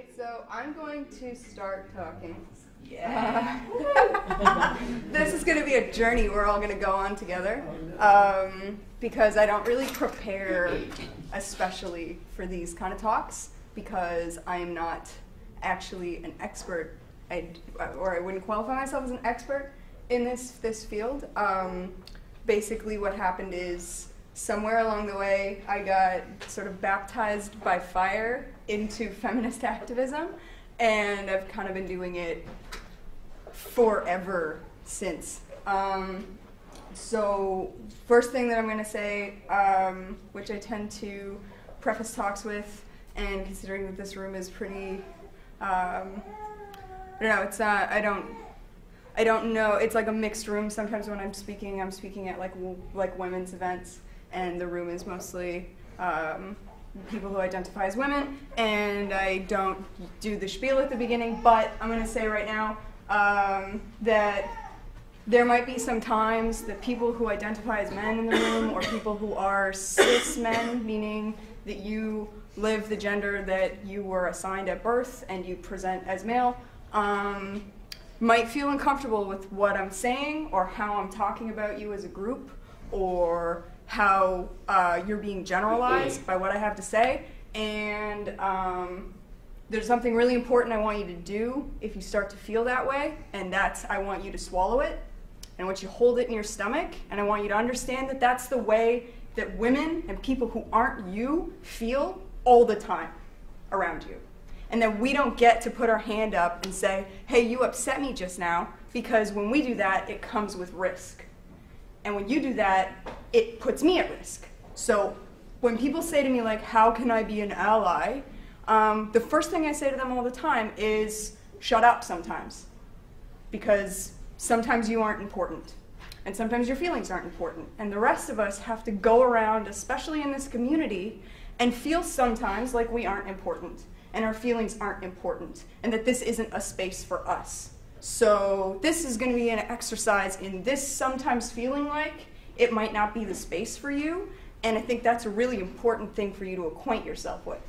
Okay, so I'm going to start talking. Yeah. This is going to be a journey we're all going to go on together, because I don't really prepare especially for these kind of talks, because I am not actually an expert, or I wouldn't qualify myself as an expert in this field. Basically what happened is, somewhere along the way, I got sort of baptized by fire into feminist activism, and I've kind of been doing it forever since. So first thing that I'm going to say, which I tend to preface talks with, and considering that this room is pretty, I don't know, it's not, I don't know, it's like a mixed room. Sometimes when I'm speaking at like women's events, and the room is mostly people who identify as women, and I don't do the spiel at the beginning, but I'm going to say right now that there might be some times that people who identify as men in the room, or people who are cis men, meaning that you live the gender that you were assigned at birth and you present as male, might feel uncomfortable with what I'm saying, or how I'm talking about you as a group, or how you're being generalized by what I have to say. And there's something really important I want you to do if you start to feel that way, and that's I want you to swallow it, and I want you to hold it in your stomach, and I want you to understand that that's the way that women and people who aren't you feel all the time around you. And that we don't get to put our hand up and say, hey, you upset me just now, because when we do that, it comes with risk. And when you do that, it puts me at risk. So when people say to me, like, how can I be an ally? The first thing I say to them all the time is, shut up sometimes. Because sometimes you aren't important. And sometimes your feelings aren't important. And the rest of us have to go around, especially in this community, and feel sometimes like we aren't important, and our feelings aren't important, and that this isn't a space for us. So this is going to be an exercise in this sometimes feeling like it might not be the space for you, and I think that's a really important thing for you to acquaint yourself with.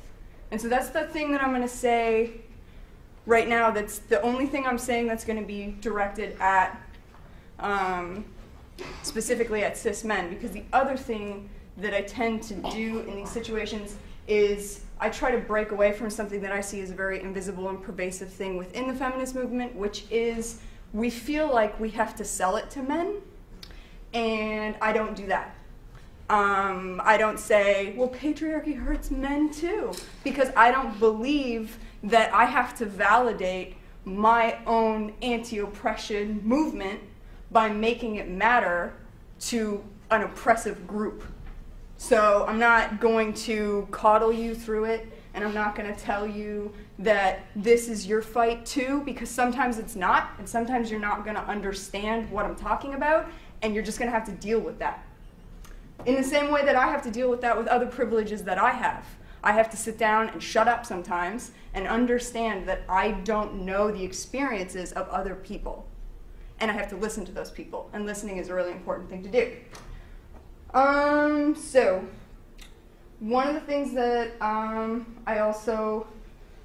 And so that's the thing that I'm going to say right now. That's the only thing I'm saying that's going to be directed at, specifically at cis men, because the other thing that I tend to do in these situations is I try to break away from something that I see as a very invisible and pervasive thing within the feminist movement, which is we feel like we have to sell it to men, and I don't do that. I don't say, well, patriarchy hurts men too, because I don't believe that I have to validate my own anti-oppression movement by making it matter to an oppressive group. So I'm not going to coddle you through it, and I'm not going to tell you that this is your fight too, because sometimes it's not, and sometimes you're not going to understand what I'm talking about, and you're just going to have to deal with that. In the same way that I have to deal with that with other privileges that I have. I have to sit down and shut up sometimes and understand that I don't know the experiences of other people. And I have to listen to those people, and listening is a really important thing to do. So, one of the things that I also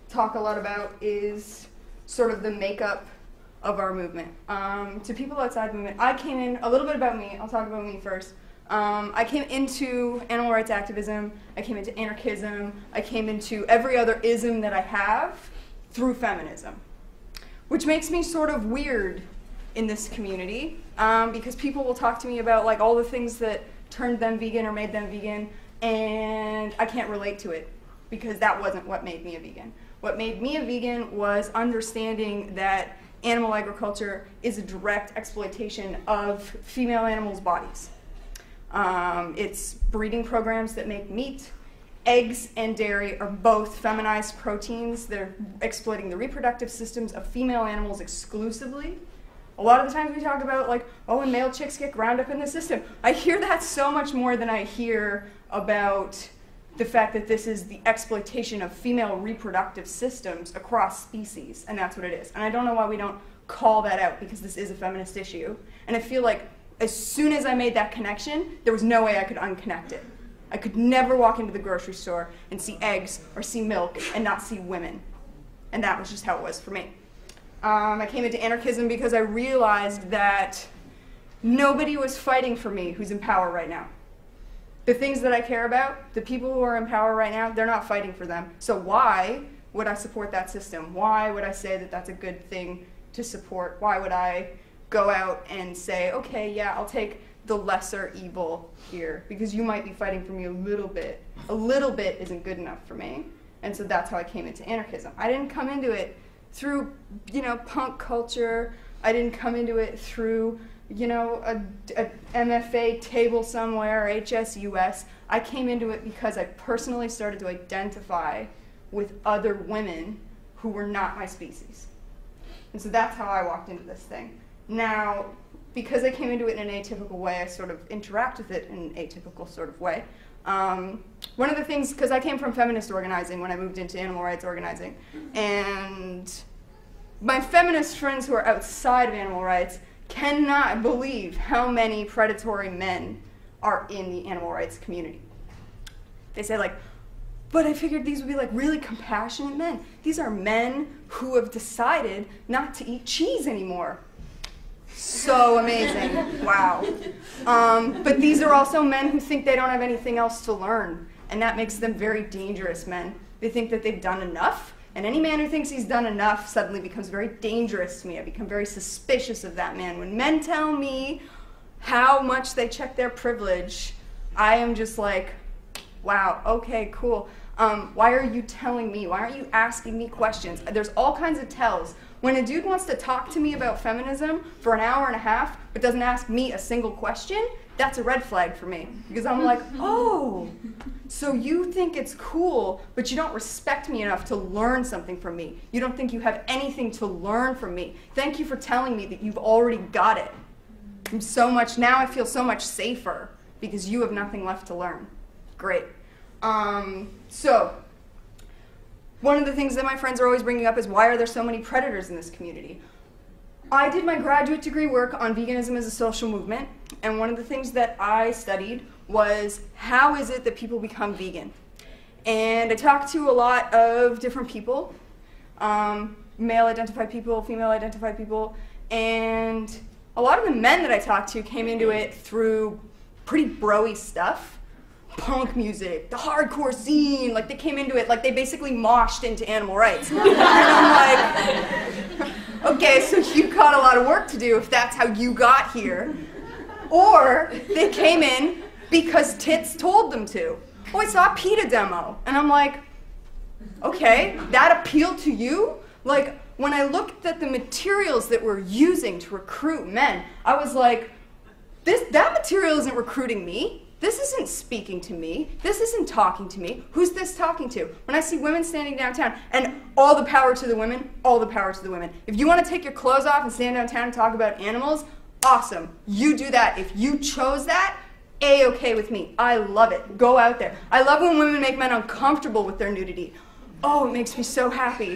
talk a lot about is sort of the makeup of our movement. To people outside the movement, I came in, a little bit about me, I'll talk about me first. I came into animal rights activism, I came into anarchism, I came into every other ism that I have through feminism, which makes me sort of weird in this community, because people will talk to me about like all the things that turned them vegan or made them vegan, and I can't relate to it because that wasn't what made me a vegan. What made me a vegan was understanding that animal agriculture is a direct exploitation of female animals' bodies. It's breeding programs that make meat. Eggs and dairy are both feminized proteins. They're exploiting the reproductive systems of female animals exclusively. A lot of the times we talk about, like, oh, and male chicks get ground up in the system. I hear that so much more than I hear about the fact that this is the exploitation of female reproductive systems across species, and that's what it is. And I don't know why we don't call that out, because this is a feminist issue. And I feel like as soon as I made that connection, there was no way I could unconnect it. I could never walk into the grocery store and see eggs or see milk and not see women. And that was just how it was for me. I came into anarchism because I realized that nobody was fighting for me who's in power right now. The things that I care about, the people who are in power right now, they're not fighting for them. So why would I support that system? Why would I say that that's a good thing to support? Why would I go out and say, okay, yeah, I'll take the lesser evil here, because you might be fighting for me a little bit. A little bit isn't good enough for me. And so that's how I came into anarchism. I didn't come into it through, punk culture. I didn't come into it through, a MFA table somewhere, HSUS. I came into it because I personally started to identify with other women who were not my species. And so that's how I walked into this thing. Now, because I came into it in an atypical way, I sort of interact with it in an atypical sort of way. One of the things, because I came from feminist organizing when I moved into animal rights organizing, and my feminist friends who are outside of animal rights cannot believe how many predatory men are in the animal rights community. They say, like, but I figured these would be like really compassionate men. These are men who have decided not to eat cheese anymore. So amazing. Wow. But these are also men who think they don't have anything else to learn, and that makes them very dangerous men. They think that they've done enough, and any man who thinks he's done enough suddenly becomes very dangerous to me. I become very suspicious of that man. When men tell me how much they check their privilege, I am just like, wow, okay, cool. Why are you telling me? Why aren't you asking me questions? There's all kinds of tells. When a dude wants to talk to me about feminism for an hour and a half, but doesn't ask me a single question, that's a red flag for me. Because I'm like, oh, so you think it's cool, but you don't respect me enough to learn something from me. You don't think you have anything to learn from me. Thank you for telling me that you've already got it. Now I feel so much safer because you have nothing left to learn. Great. So, one of the things that my friends are always bringing up is, why are there so many predators in this community? I did my graduate degree work on veganism as a social movement, and one of the things that I studied was, how is it that people become vegan? And I talked to a lot of different people, male-identified people, female-identified people, and a lot of the men that I talked to came into it through pretty bro-y stuff. Punk music, the hardcore scene, like they came into it, like they basically moshed into animal rights. And I'm like, okay, so you've got a lot of work to do if that's how you got here. Or they came in because tits told them to. Oh, I saw a PETA demo. And I'm like, okay, that appealed to you? Like, when I looked at the materials that we're using to recruit men, I was like, that material isn't recruiting me. This isn't speaking to me. This isn't talking to me. Who's this talking to? When I see women standing downtown, and all the power to the women, all the power to the women. If you want to take your clothes off and stand downtown and talk about animals, awesome. You do that. If you chose that, A-okay with me. I love it. Go out there. I love when women make men uncomfortable with their nudity. Oh, it makes me so happy.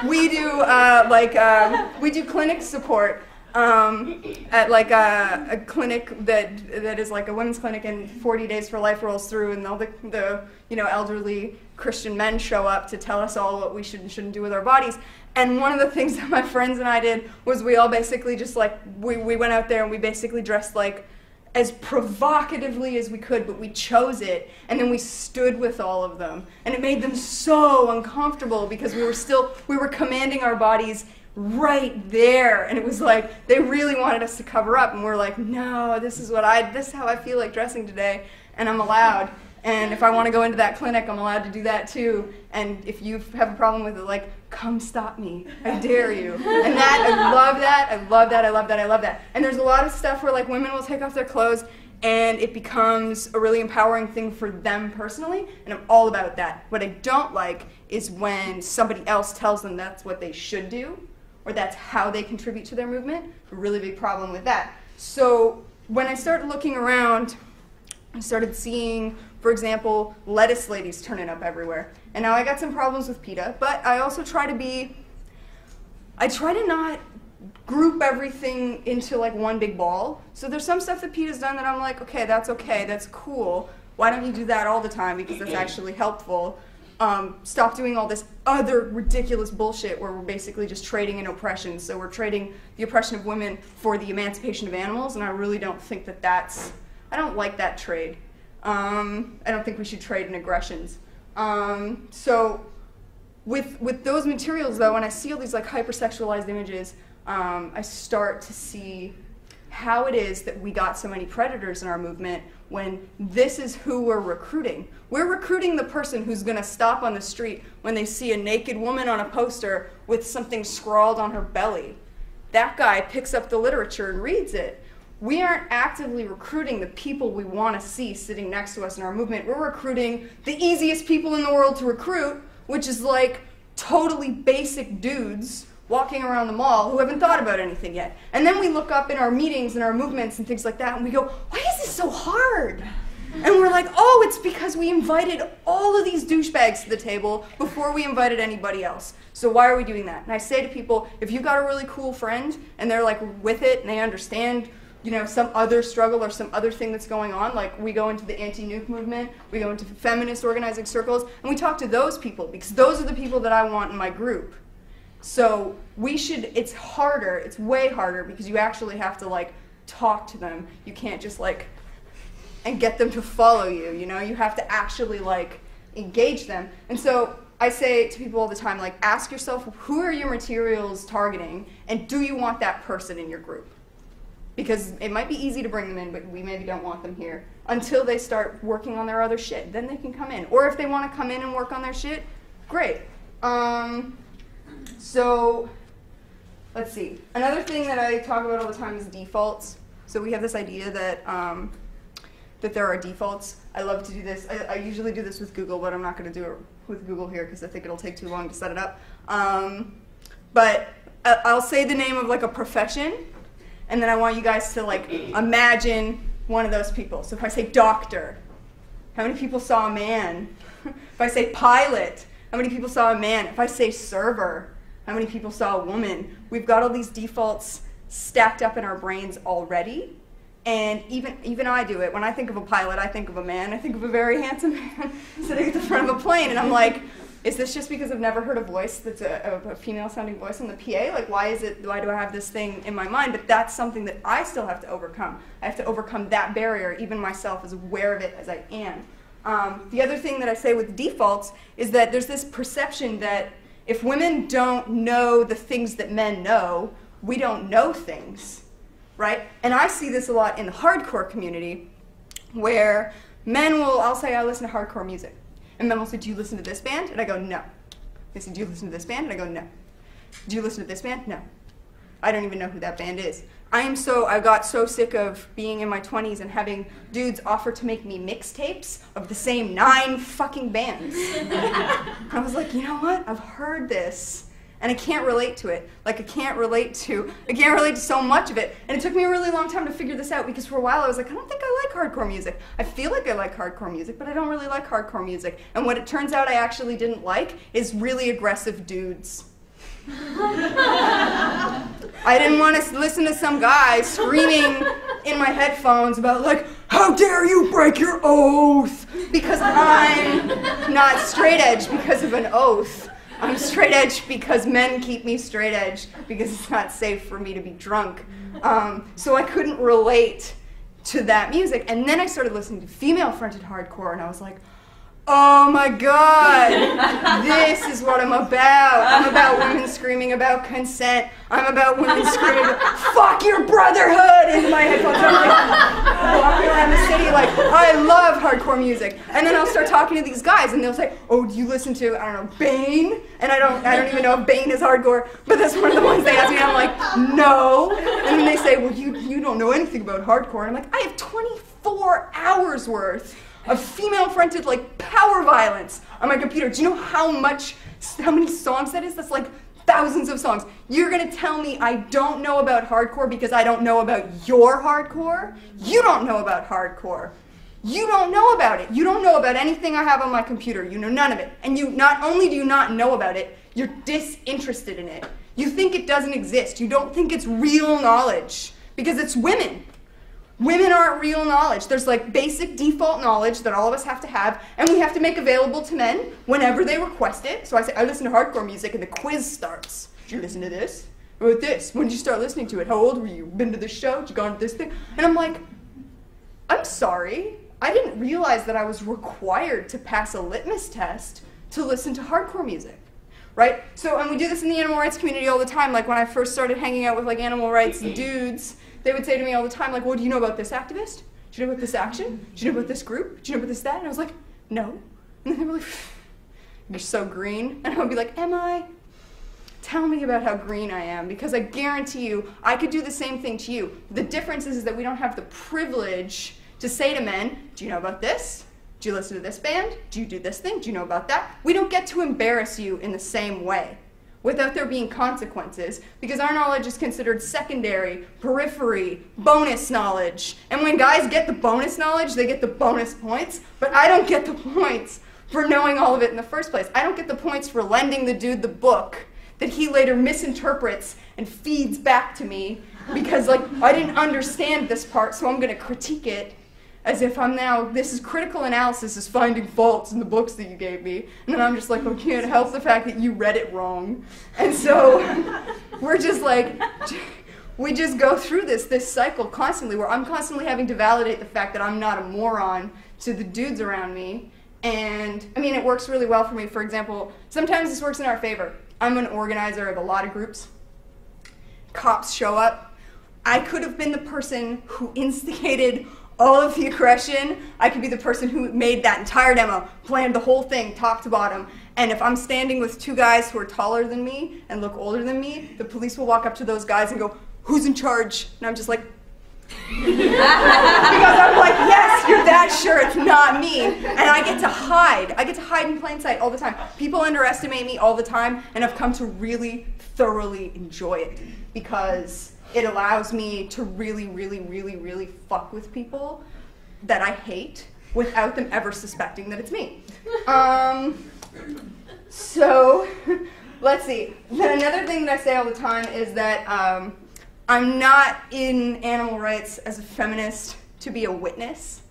We do clinic support. At like a clinic that is like a women's clinic, and 40 Days for Life rolls through, and all the elderly Christian men show up to tell us all what we should and shouldn't do with our bodies. And one of the things that my friends and I did was we all basically just like, we went out there and we basically dressed like as provocatively as we could, but we chose it, and then we stood with all of them. And it made them so uncomfortable because we were commanding our bodies right there, and it was like they really wanted us to cover up, and we're like, no, this is how I feel like dressing today, and I'm allowed. And if I want to go into that clinic, I'm allowed to do that too. And if you have a problem with it, like, come stop me. I dare you. And that, I love that. I love that. I love that. I love that. And there's a lot of stuff where like women will take off their clothes and it becomes a really empowering thing for them personally, and I'm all about that. What I don't like is when somebody else tells them that's what they should do, or that's how they contribute to their movement. A really big problem with that. So when I started looking around, I started seeing, for example, lettuce ladies turning up everywhere. And now I got some problems with PETA, but I also try to not group everything into like one big ball. So there's some stuff that PETA's done that I'm like, okay, that's cool. Why don't you do that all the time, because that's actually helpful. Stop doing all this other ridiculous bullshit where we're basically just trading in oppression. So we're trading the oppression of women for the emancipation of animals, and I really don't think that I don't like that trade. I don't think we should trade in aggressions. So with those materials, though, when I see all these like hypersexualized images, I start to see how it is that we got so many predators in our movement when this is who we're recruiting. We're recruiting the person who's going to stop on the street when they see a naked woman on a poster with something scrawled on her belly. That guy picks up the literature and reads it. We aren't actively recruiting the people we want to see sitting next to us in our movement. We're recruiting the easiest people in the world to recruit, which is like totally basic dudes walking around the mall who haven't thought about anything yet. And then we look up in our meetings and our movements and things like that, and we go, why is this so hard? And we're like, oh, it's because we invited all of these douchebags to the table before we invited anybody else. So why are we doing that? And I say to people, if you've got a really cool friend and they're like with it and they understand, you know, some other struggle or some other thing that's going on, like we go into the anti-nuke movement, we go into feminist organizing circles, and we talk to those people because those are the people that I want in my group. So we should, it's harder, it's way harder because you actually have to like talk to them. You can't just like, and get them to follow you, you know? You have to actually like engage them. And so I say to people all the time, like ask yourself, who are your materials targeting and do you want that person in your group? Because it might be easy to bring them in, but we maybe don't want them here until they start working on their other shit. Then they can come in. Or if they want to come in and work on their shit, great. So let's see. Another thing that I talk about all the time is defaults. So we have this idea that that there are defaults. I love to do this. I usually do this with Google, but I'm not going to do it with Google here because I think it'll take too long to set it up. But I'll say the name of like a profession, and then I want you guys to like imagine one of those people. So if I say doctor, how many people saw a man? If I say pilot, how many people saw a man? If I say server, how many people saw a woman? We've got all these defaults stacked up in our brains already. And even I do it. When I think of a pilot, I think of a man. I think of a very handsome man sitting at the front of a plane. And I'm like, is this just because I've never heard a voice that's a female-sounding voice on the PA? Like, why do I have this thing in my mind? But that's something that I still have to overcome. I have to overcome that barrier, even myself, as aware of it as I am. The other thing that I say with defaults is that there's this perception that if women don't know the things that men know, we don't know things. Right? And I see this a lot in the hardcore community where men will, I'll say I listen to hardcore music. And men will say, do you listen to this band? And I go, no. They say, do you listen to this band? And I go, no. Do you listen to this band? No. I don't even know who that band is. I got so sick of being in my 20s and having dudes offer to make me mixtapes of the same 9 fucking bands. I was like, you know what? I've heard this. And I can't relate to it. Like I can't relate to so much of it. And it took me a really long time to figure this out because for a while I was like, I don't think I like hardcore music. I feel like I like hardcore music, but I don't really like hardcore music. And what it turns out I actually didn't like is really aggressive dudes. I didn't want to listen to some guy screaming in my headphones about like, how dare you break your oath? Because I'm not straight edge because of an oath. I'm straight edge because men keep me straight edge because it's not safe for me to be drunk. So I couldn't relate to that music. And then I started listening to female-fronted hardcore and I was like, oh my God, this is what I'm about. I'm about women screaming about consent. I'm about women screaming, fuck your brotherhood, into my headphones. I'm like walking around the city like, I love hardcore music. And then I'll start talking to these guys and they'll say, oh, do you listen to, I don't know, Bane? And I don't even know if Bane is hardcore, but that's one of the ones they ask me and I'm like, no. And then they say, well, you don't know anything about hardcore. And I'm like, I have 24 hours worth of female-fronted like power violence on my computer. Do you know how many songs that is? That's like thousands of songs. You're gonna tell me I don't know about hardcore because I don't know about your hardcore? You don't know about hardcore. You don't know about it. You don't know about anything I have on my computer. You know none of it. And you not only do you not know about it, you're disinterested in it. You think it doesn't exist. You don't think it's real knowledge because it's women. Women aren't real knowledge. There's like basic default knowledge that all of us have to have, and we have to make available to men whenever they request it. So I say, I listen to hardcore music, and the quiz starts. Did you listen to this? What about this? When did you start listening to it? How old were you? Been to this show? Did you go to this thing? And I'm like, I'm sorry. I didn't realize that I was required to pass a litmus test to listen to hardcore music. Right? So, and we do this in the animal rights community all the time. Like when I first started hanging out with like animal rights dudes, they would say to me all the time, like, well, do you know about this activist? Do you know about this action? Do you know about this group? Do you know about this, that? And I was like, no. And then they were like, you're so green. And I would be like, am I? Tell me about how green I am, because I guarantee you, I could do the same thing to you. The difference is that we don't have the privilege to say to men, do you know about this? Do you listen to this band? Do you do this thing? Do you know about that? We don't get to embarrass you in the same way without there being consequences, because our knowledge is considered secondary, periphery, bonus knowledge. And when guys get the bonus knowledge, they get the bonus points, but I don't get the points for knowing all of it in the first place. I don't get the points for lending the dude the book that he later misinterprets and feeds back to me because, like, I didn't understand this part, so I'm going to critique it as if I'm now, this is critical analysis is finding faults in the books that you gave me. And then I'm just like, I can't help the fact that you read it wrong. And so we're just like, we just go through this cycle constantly where I'm constantly having to validate the fact that I'm not a moron to the dudes around me. And I mean, it works really well for me. For example, sometimes this works in our favor. I'm an organizer of a lot of groups. Cops show up. I could have been the person who instigated all of the aggression. I could be the person who made that entire demo, planned the whole thing top to bottom. And if I'm standing with two guys who are taller than me and look older than me, the police will walk up to those guys and go, who's in charge? And I'm just like, because I'm like, yes, you're that sure it's not me. And I get to hide. I get to hide in plain sight all the time. People underestimate me all the time, and I've come to really thoroughly enjoy it because it allows me to really, really, really, really fuck with people that I hate without them ever suspecting that it's me. So, let's see. Then another thing that I say all the time is that I'm not in animal rights as a feminist to be a witness.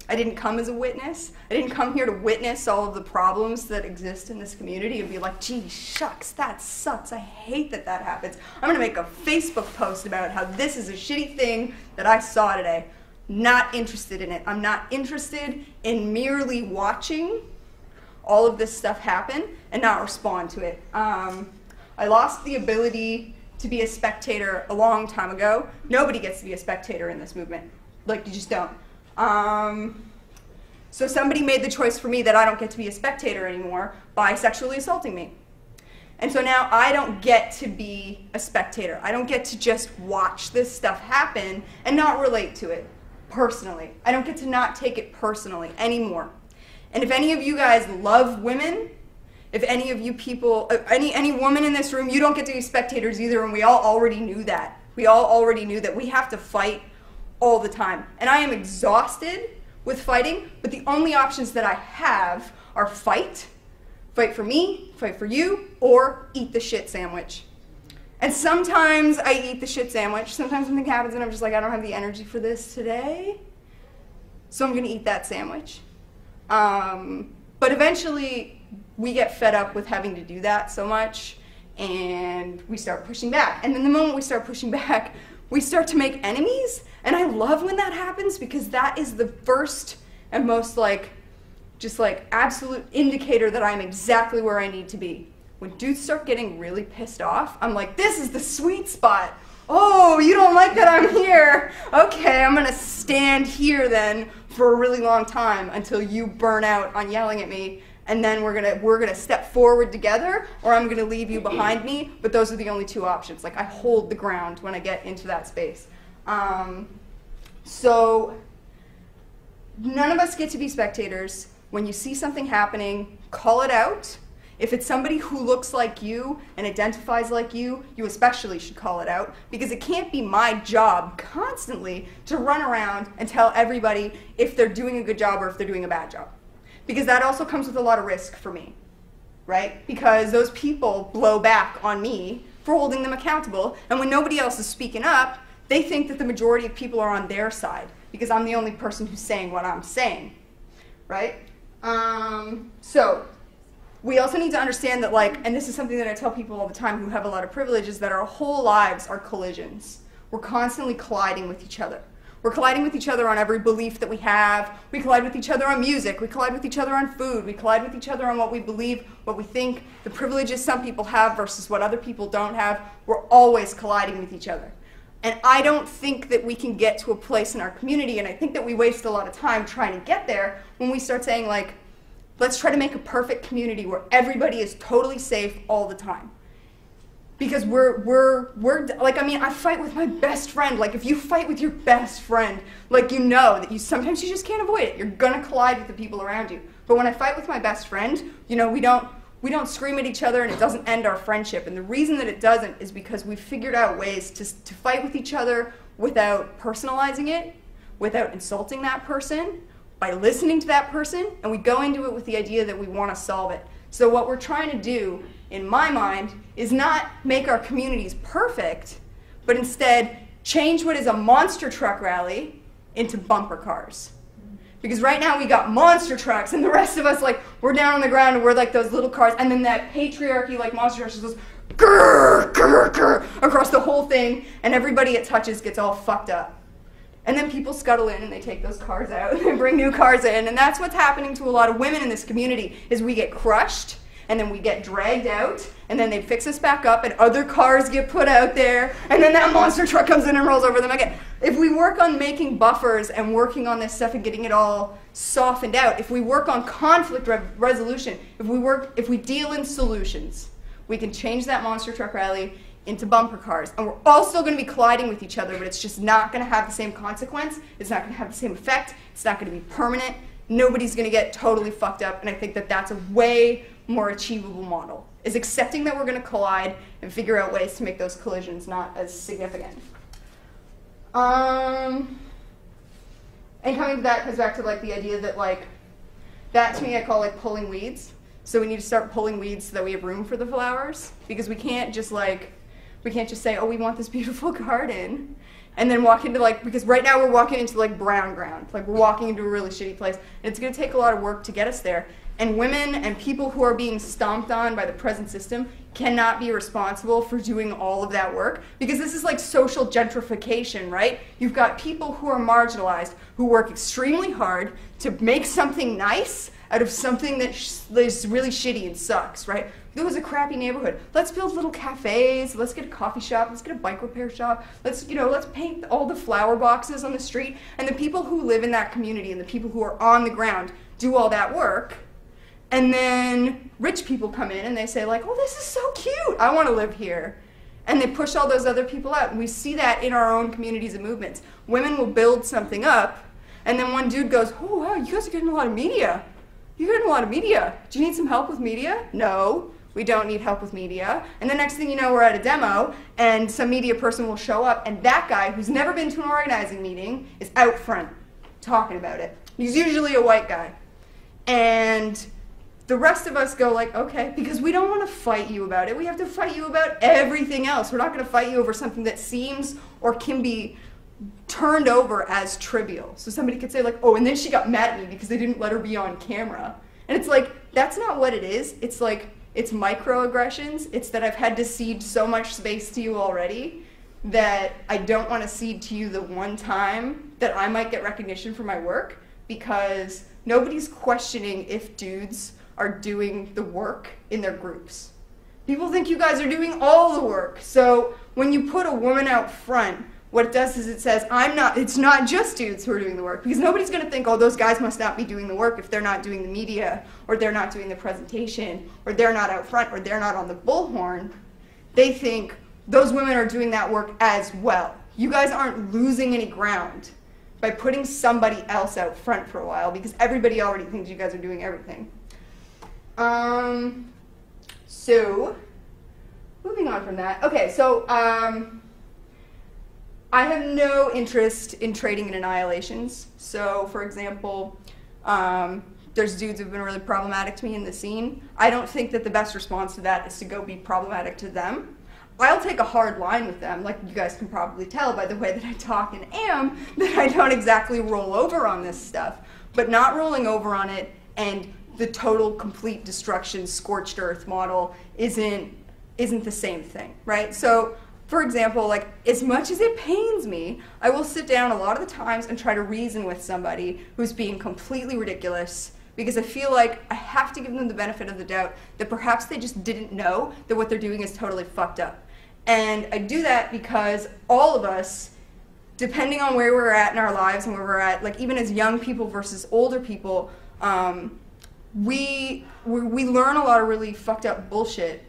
I didn't come as a witness. I didn't come here to witness all of the problems that exist in this community and be like, gee, shucks, that sucks. I hate that that happens. I'm going to make a Facebook post about how this is a shitty thing that I saw today. Not interested in it. I'm not interested in merely watching all of this stuff happen and not respond to it. I lost the ability to be a spectator a long time ago. Nobody gets to be a spectator in this movement. Like, you just don't. So somebody made the choice for me that I don't get to be a spectator anymore by sexually assaulting me. And so now I don't get to be a spectator. I don't get to just watch this stuff happen and not relate to it personally. I don't get to not take it personally anymore. And if any of you guys love women, if any of you people, any woman in this room, you don't get to be spectators either, and we all already knew that. We all already knew that we have to fight all the time. And I am exhausted with fighting, but the only options that I have are fight for me, fight for you, or eat the shit sandwich. And sometimes I eat the shit sandwich. Sometimes something happens and I'm just like, I don't have the energy for this today, so I'm going to eat that sandwich. But eventually we get fed up with having to do that so much, and we start pushing back. And then the moment we start pushing back, we start to make enemies. And I love when that happens, because that is the first and most just absolute indicator that I'm exactly where I need to be. When dudes start getting really pissed off, I'm like, this is the sweet spot. Oh, you don't like that I'm here? Okay, I'm gonna stand here then for a really long time until you burn out on yelling at me, and then we're gonna step forward together, or I'm gonna leave you behind me. But those are the only two options. Like, I hold the ground when I get into that space. So none of us get to be spectators. When you see something happening, call it out. If it's somebody who looks like you and identifies like you especially should call it out, because it can't be my job constantly to run around and tell everybody if they're doing a good job or if they're doing a bad job. Because that also comes with a lot of risk for me, right? Because those people blow back on me for holding them accountable, and when nobody else is speaking up, they think that the majority of people are on their side because I'm the only person who's saying what I'm saying, right? So we also need to understand that, like, and this is something that I tell people all the time who have a lot of privilege, is that our whole lives are collisions. We're constantly colliding with each other. We're colliding with each other on every belief that we have. We collide with each other on music. We collide with each other on food. We collide with each other on what we believe, what we think, the privileges some people have versus what other people don't have. We're always colliding with each other. And I don't think that we can get to a place in our community, and I think that we waste a lot of time trying to get there when we start saying, like, let's try to make a perfect community where everybody is totally safe all the time. Because we're like, I mean, I fight with my best friend. Like, if you fight with your best friend, like, you know that sometimes you just can't avoid it. You're gonna collide with the people around you. But when I fight with my best friend, you know, we don't scream at each other, and it doesn't end our friendship. And the reason that it doesn't is because we've figured out ways to fight with each other without personalizing it, without insulting that person, by listening to that person, and we go into it with the idea that we want to solve it. So what we're trying to do, in my mind, is not make our communities perfect, but instead change what is a monster truck rally into bumper cars. Because right now we got monster trucks, and the rest of us, like, we're down on the ground and we're like those little cars, and then that patriarchy, like, monster truck just goes grrr, grrr, grrr, across the whole thing, and everybody it touches gets all fucked up. And then people scuttle in and they take those cars out and they bring new cars in, and that's what's happening to a lot of women in this community, is we get crushed, and then we get dragged out, and then they fix us back up, and other cars get put out there, and then that monster truck comes in and rolls over them again. If we work on making buffers and working on this stuff and getting it all softened out, if we work on conflict resolution, if we deal in solutions, we can change that monster truck rally into bumper cars. And we're all still going to be colliding with each other, but it's just not going to have the same consequence. It's not going to have the same effect. It's not going to be permanent. Nobody's going to get totally fucked up, and I think that that's a way more achievable model, is accepting that we're going to collide and figure out ways to make those collisions not as significant. And coming to that goes back to, like, the idea that, like, that to me I call, like, pulling weeds. So we need to start pulling weeds so that we have room for the flowers, because we can't just say, oh, we want this beautiful garden, and then walk into, like, because right now we're walking into, like, brown ground. Like, we're walking into a really shitty place, and it's going to take a lot of work to get us there. And women and people who are being stomped on by the present system cannot be responsible for doing all of that work, because this is like social gentrification, right? You've got people who are marginalized, who work extremely hard to make something nice out of something that is really shitty and sucks, right? It was a crappy neighborhood. Let's build little cafes. Let's get a coffee shop. Let's get a bike repair shop. Let's paint all the flower boxes on the street. And the people who live in that community and the people who are on the ground do all that work. And then rich people come in and they say, like, oh, this is so cute. I want to live here. And they push all those other people out. And we see that in our own communities and movements. Women will build something up, and then one dude goes, oh, wow, you guys are getting a lot of media. You're getting a lot of media. Do you need some help with media? No, we don't need help with media. And the next thing you know, we're at a demo, and some media person will show up, and that guy, who's never been to an organizing meeting, is out front talking about it. He's usually a white guy. And the rest of us go like, okay, because we don't want to fight you about it. We have to fight you about everything else. We're not going to fight you over something that seems or can be turned over as trivial. So somebody could say, like, oh, and then she got mad at me because they didn't let her be on camera. And it's like, that's not what it is. It's like, it's microaggressions. It's that I've had to cede so much space to you already that I don't want to cede to you the one time that I might get recognition for my work, because nobody's questioning if dudes are doing the work in their groups. People think you guys are doing all the work. So when you put a woman out front, what it does is it says, it's not just dudes who are doing the work, because nobody's going to think, oh, those guys must not be doing the work if they're not doing the media, or they're not doing the presentation, or they're not out front, or they're not on the bullhorn. They think those women are doing that work as well. You guys aren't losing any ground by putting somebody else out front for a while, because everybody already thinks you guys are doing everything. So, moving on from that. Okay, so, I have no interest in trading in annihilations. So, for example, there's dudes who've been really problematic to me in the scene. I don't think that the best response to that is to go be problematic to them. I'll take a hard line with them, like you guys can probably tell by the way that I talk and am, that I don't exactly roll over on this stuff. But not rolling over on it and the total, complete destruction, scorched earth model isn't the same thing, right? So, for example, like, as much as it pains me, I will sit down a lot of the times and try to reason with somebody who's being completely ridiculous, because I feel like I have to give them the benefit of the doubt that perhaps they just didn't know that what they're doing is totally fucked up. And I do that because all of us, depending on where we're at in our lives and where we're at, like even as young people versus older people, we learn a lot of really fucked up bullshit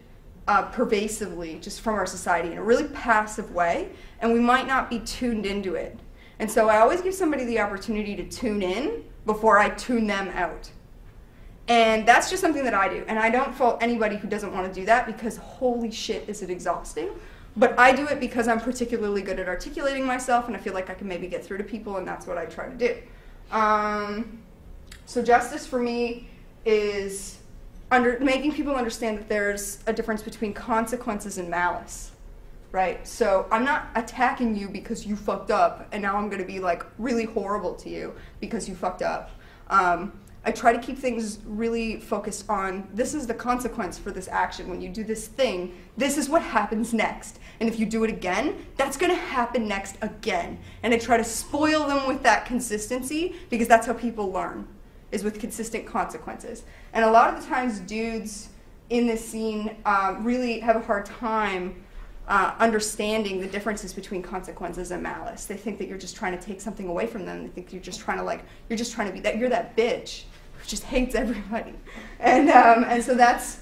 pervasively just from our society in a really passive way, and we might not be tuned into it. And so I always give somebody the opportunity to tune in before I tune them out. And that's just something that I do. And I don't fault anybody who doesn't want to do that, because holy shit is it exhausting. But I do it because I'm particularly good at articulating myself, and I feel like I can maybe get through to people, and that's what I try to do. So justice for me is making people understand that there's a difference between consequences and malice, right? So I'm not attacking you because you fucked up, and now I'm going to be like really horrible to you because you fucked up. I try to keep things really focused on, this is the consequence for this action. When you do this thing, this is what happens next. And if you do it again, that's going to happen next again. And I try to spoil them with that consistency, because that's how people learn, is with consistent consequences. And a lot of the times dudes in this scene really have a hard time understanding the differences between consequences and malice. They think that you're just trying to take something away from them. They think you're just trying to be that, you're that bitch who just hates everybody. And so that's,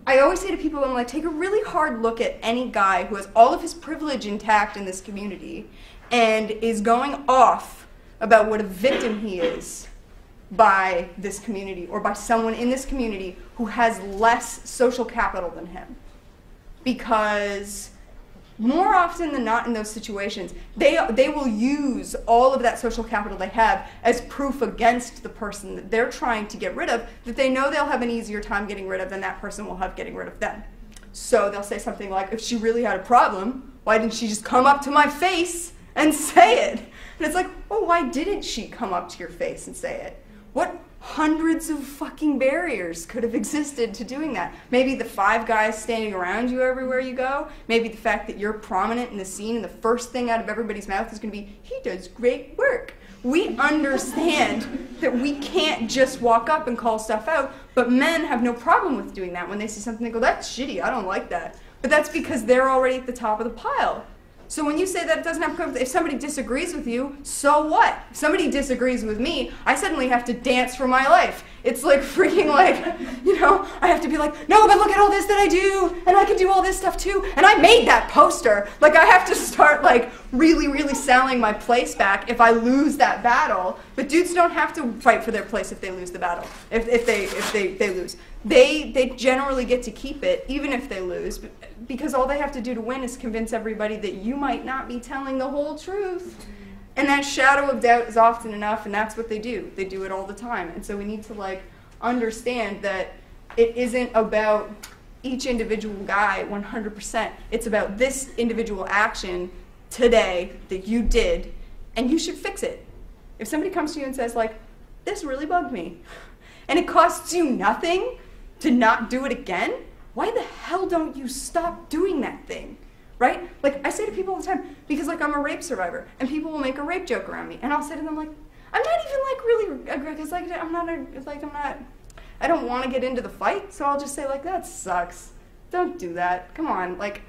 I always say to people, I'm like, take a really hard look at any guy who has all of his privilege intact in this community and is going off about what a victim he is by this community, or by someone in this community who has less social capital than him. Because more often than not in those situations, they will use all of that social capital they have as proof against the person that they're trying to get rid of, that they know they'll have an easier time getting rid of than that person will have getting rid of them. So they'll say something like, if she really had a problem, why didn't she just come up to my face and say it? And it's like, oh, why didn't she come up to your face and say it? What hundreds of fucking barriers could have existed to doing that? Maybe the 5 guys standing around you everywhere you go. Maybe the fact that you're prominent in the scene and the first thing out of everybody's mouth is going to be, he does great work. We understand that we can't just walk up and call stuff out, but men have no problem with doing that. When they see something, they go, that's shitty, I don't like that. But that's because they're already at the top of the pile. So when you say that it doesn't have to come, if somebody disagrees with you, so what? If somebody disagrees with me, I suddenly have to dance for my life. It's like freaking like, you know, I have to be like, no, but look at all this that I do, and I can do all this stuff too, and I made that poster. Like, I have to start like really, really selling my place back if I lose that battle. But dudes don't have to fight for their place if they lose the battle, if they lose. They generally get to keep it, even if they lose, because all they have to do to win is convince everybody that you might not be telling the whole truth. And that shadow of doubt is often enough, and that's what they do. They do it all the time. And so we need to like understand that it isn't about each individual guy 100%. It's about this individual action today that you did, and you should fix it. If somebody comes to you and says like, this really bugged me, and it costs you nothing to not do it again, why the hell don't you stop doing that thing? Right? Like, I say to people all the time, because like I'm a rape survivor, and people will make a rape joke around me, and I'll say to them like, I'm not even like really, because like I don't want to get into the fight, so I'll just say like, that sucks. Don't do that. Come on. Like,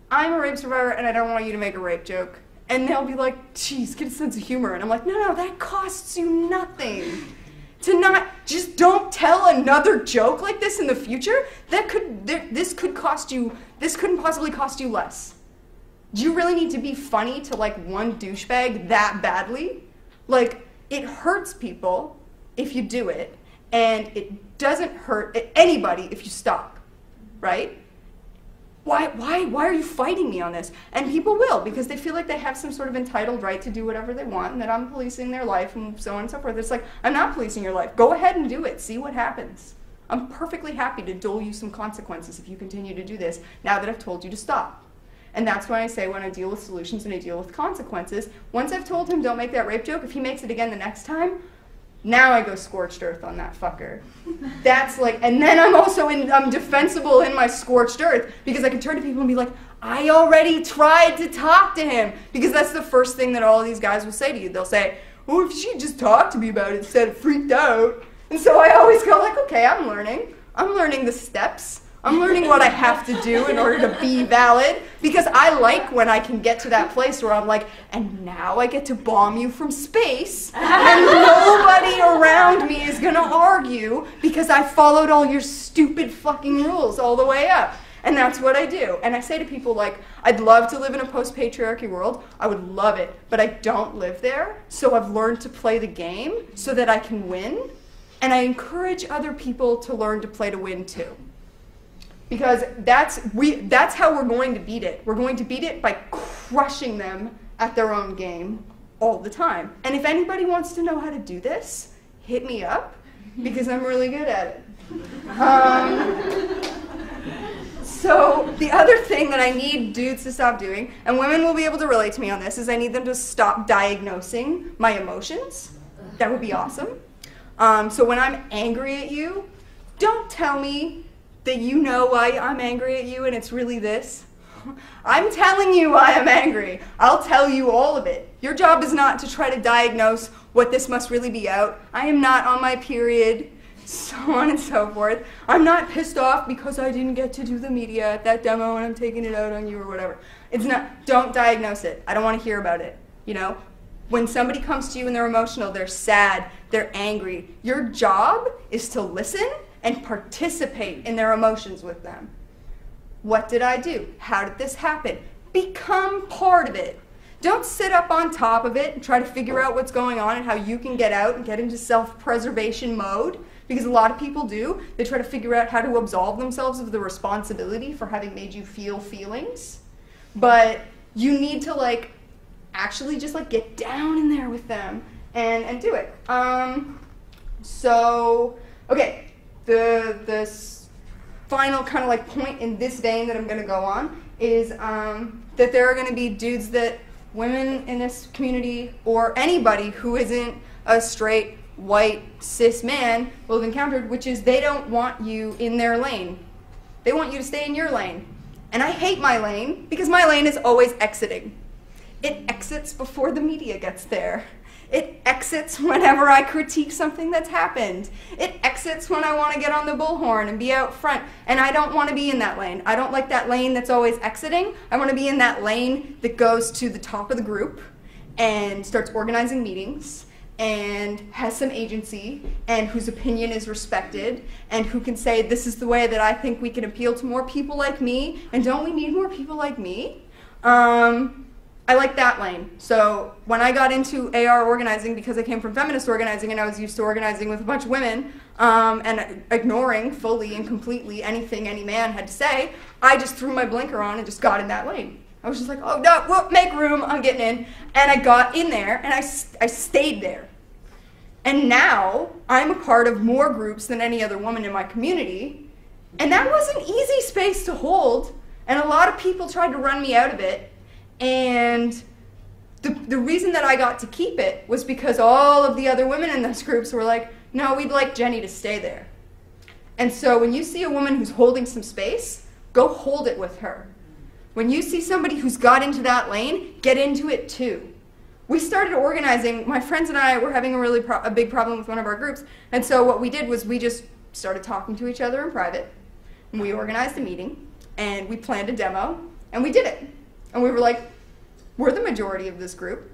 I'm a rape survivor, and I don't want you to make a rape joke. And they'll be like, geez, get a sense of humor. And I'm like, no, that costs you nothing. To not, just don't tell another joke like this in the future. This couldn't possibly cost you less. Do you really need to be funny to like one douchebag that badly? Like, it hurts people if you do it, and it doesn't hurt anybody if you stop, right? Why are you fighting me on this? And people will, because they feel like they have some sort of entitled right to do whatever they want, and that I'm policing their life and so on and so forth. It's like, I'm not policing your life. Go ahead and do it. See what happens. I'm perfectly happy to dole you some consequences if you continue to do this now that I've told you to stop. And that's when I say when I deal with solutions and I deal with consequences. Once I've told him don't make that rape joke, if he makes it again the next time, now I go scorched earth on that fucker. That's like, and then I'm defensible in my scorched earth because I can turn to people and be like, I already tried to talk to him. Because that's the first thing that all of these guys will say to you. They'll say, oh, if she just talked to me about it instead of freaked out. And so I always go like, okay, I'm learning. I'm learning the steps. I'm learning what I have to do in order to be valid, because I like when I can get to that place where I'm like, and now I get to bomb you from space, and nobody around me is going to argue because I followed all your stupid fucking rules all the way up. And that's what I do. And I say to people like, I'd love to live in a post-patriarchy world. I would love it, but I don't live there, so I've learned to play the game so that I can win, and I encourage other people to learn to play to win too. Because that's how we're going to beat it. We're going to beat it by crushing them at their own game all the time. And if anybody wants to know how to do this, hit me up, because I'm really good at it. So the other thing that I need dudes to stop doing, and women will be able to relate to me on this, is I need them to stop diagnosing my emotions. That would be awesome. So when I'm angry at you, don't tell me that you know why I'm angry at you and it's really this. I'm telling you why I'm angry. I'll tell you all of it. Your job is not to try to diagnose what this must really be out. I am not on my period, so on and so forth. I'm not pissed off because I didn't get to do the media at that demo and I'm taking it out on you or whatever. It's not, don't diagnose it. I don't want to hear about it, you know? When somebody comes to you and they're emotional, they're sad, they're angry, your job is to listen and participate in their emotions with them. What did I do? How did this happen? Become part of it. Don't sit up on top of it and try to figure out what's going on and how you can get out and get into self-preservation mode, because a lot of people do. They try to figure out how to absolve themselves of the responsibility for having made you feel feelings. But you need to like actually just like get down in there with them and do it. Okay. The final kind of like point in this vein that I'm going to go on is that there are going to be dudes that women in this community or anybody who isn't a straight, white, cis man will have encountered, which is they don't want you in their lane. They want you to stay in your lane. And I hate my lane because my lane is always exiting. It exits before the media gets there. It exits whenever I critique something that's happened. It exits when I want to get on the bullhorn and be out front. And I don't want to be in that lane. I don't like that lane that's always exiting. I want to be in that lane that goes to the top of the group and starts organizing meetings and has some agency and whose opinion is respected and who can say, this is the way that I think we can appeal to more people like me, and don't we need more people like me? I like that lane. So when I got into AR organizing, because I came from feminist organizing and I was used to organizing with a bunch of women and ignoring fully and completely anything any man had to say, I just threw my blinker on and just got in that lane. I was just like, oh no, whoop, make room, I'm getting in. And I got in there and I stayed there. And now I'm a part of more groups than any other woman in my community. And that was an easy space to hold. And a lot of people tried to run me out of it. And the reason that I got to keep it was because all of the other women in those groups were like, no, we'd like Jenny to stay there. And so when you see a woman who's holding some space, go hold it with her. When you see somebody who's got into that lane, get into it too. We started organizing, my friends and I were having a big problem with one of our groups, and so what we did was we just started talking to each other in private, and we organized a meeting, and we planned a demo, and we did it. And we were like, we're the majority of this group,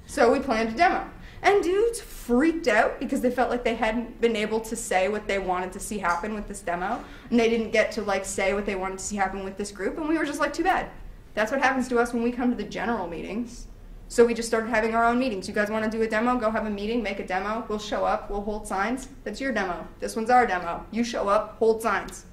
so we planned a demo. And dudes freaked out because they felt like they hadn't been able to say what they wanted to see happen with this demo, and they didn't get to like say what they wanted to see happen with this group, and we were just like, too bad. That's what happens to us when we come to the general meetings. So we just started having our own meetings. You guys want to do a demo? Go have a meeting, make a demo. We'll show up, we'll hold signs. That's your demo. This one's our demo. You show up, hold signs.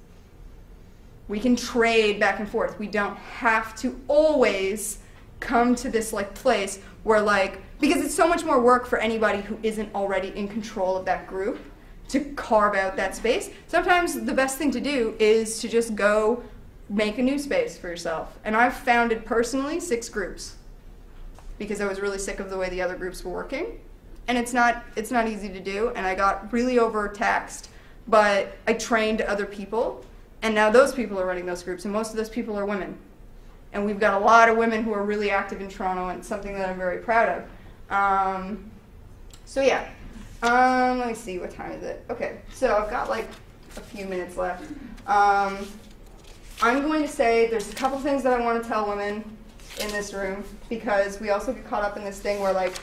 We can trade back and forth. We don't have to always come to this like place where like, because it's so much more work for anybody who isn't already in control of that group to carve out that space. Sometimes the best thing to do is to just go make a new space for yourself. And I've founded personally 6 groups because I was really sick of the way the other groups were working. And it's not easy to do, and I got really overtaxed, but I trained other people, and now those people are running those groups, and most of those people are women. And we've got a lot of women who are really active in Toronto, and it's something that I'm very proud of. So yeah, let me see, what time is it? Okay, so I've got like a few minutes left. I'm going to say there's a couple things that I want to tell women in this room, because we also get caught up in this thing where like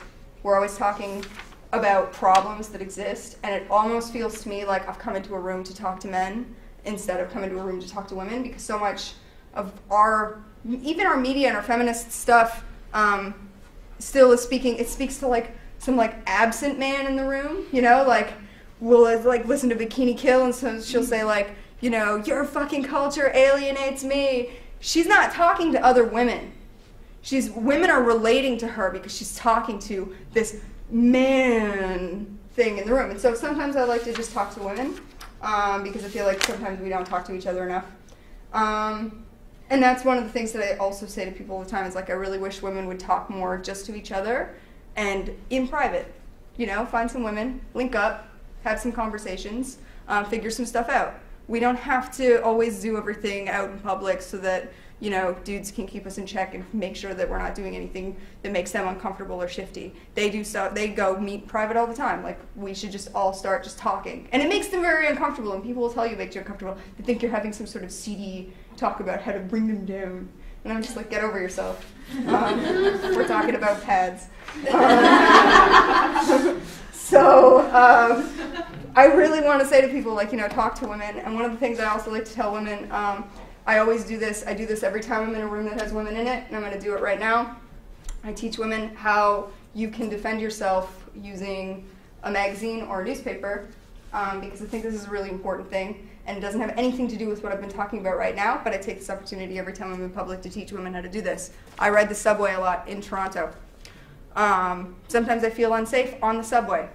we're always talking about problems that exist, and it almost feels to me like I've come into a room to talk to men instead of coming to a room to talk to women, because so much of even our media and our feminist stuff still is it speaks to like some like absent man in the room, you know, like we'll like listen to Bikini Kill, and so she'll say like, you know, your fucking culture alienates me. She's not talking to other women. Women are relating to her because she's talking to this man thing in the room. And so sometimes I like to just talk to women because I feel like sometimes we don't talk to each other enough. And that's one of the things that I also say to people all the time, is like I really wish women would talk more just to each other and in private. You know, find some women, link up, have some conversations, figure some stuff out. We don't have to always do everything out in public so that, you know, dudes can keep us in check and make sure that we're not doing anything that makes them uncomfortable or shifty. They go meet private all the time. Like, we should just all start just talking. And it makes them very uncomfortable, and people will tell you it makes you uncomfortable. They think you're having some sort of seedy talk about how to bring them down. And I'm just like, get over yourself. We're talking about pads. I really want to say to people, like, you know, talk to women. And one of the things I also like to tell women, I always do this. I do this every time I'm in a room that has women in it, and I'm going to do it right now. I teach women how you can defend yourself using a magazine or a newspaper, because I think this is a really important thing, and it doesn't have anything to do with what I've been talking about right now, but I take this opportunity every time I'm in public to teach women how to do this. I ride the subway a lot in Toronto. Sometimes I feel unsafe on the subway.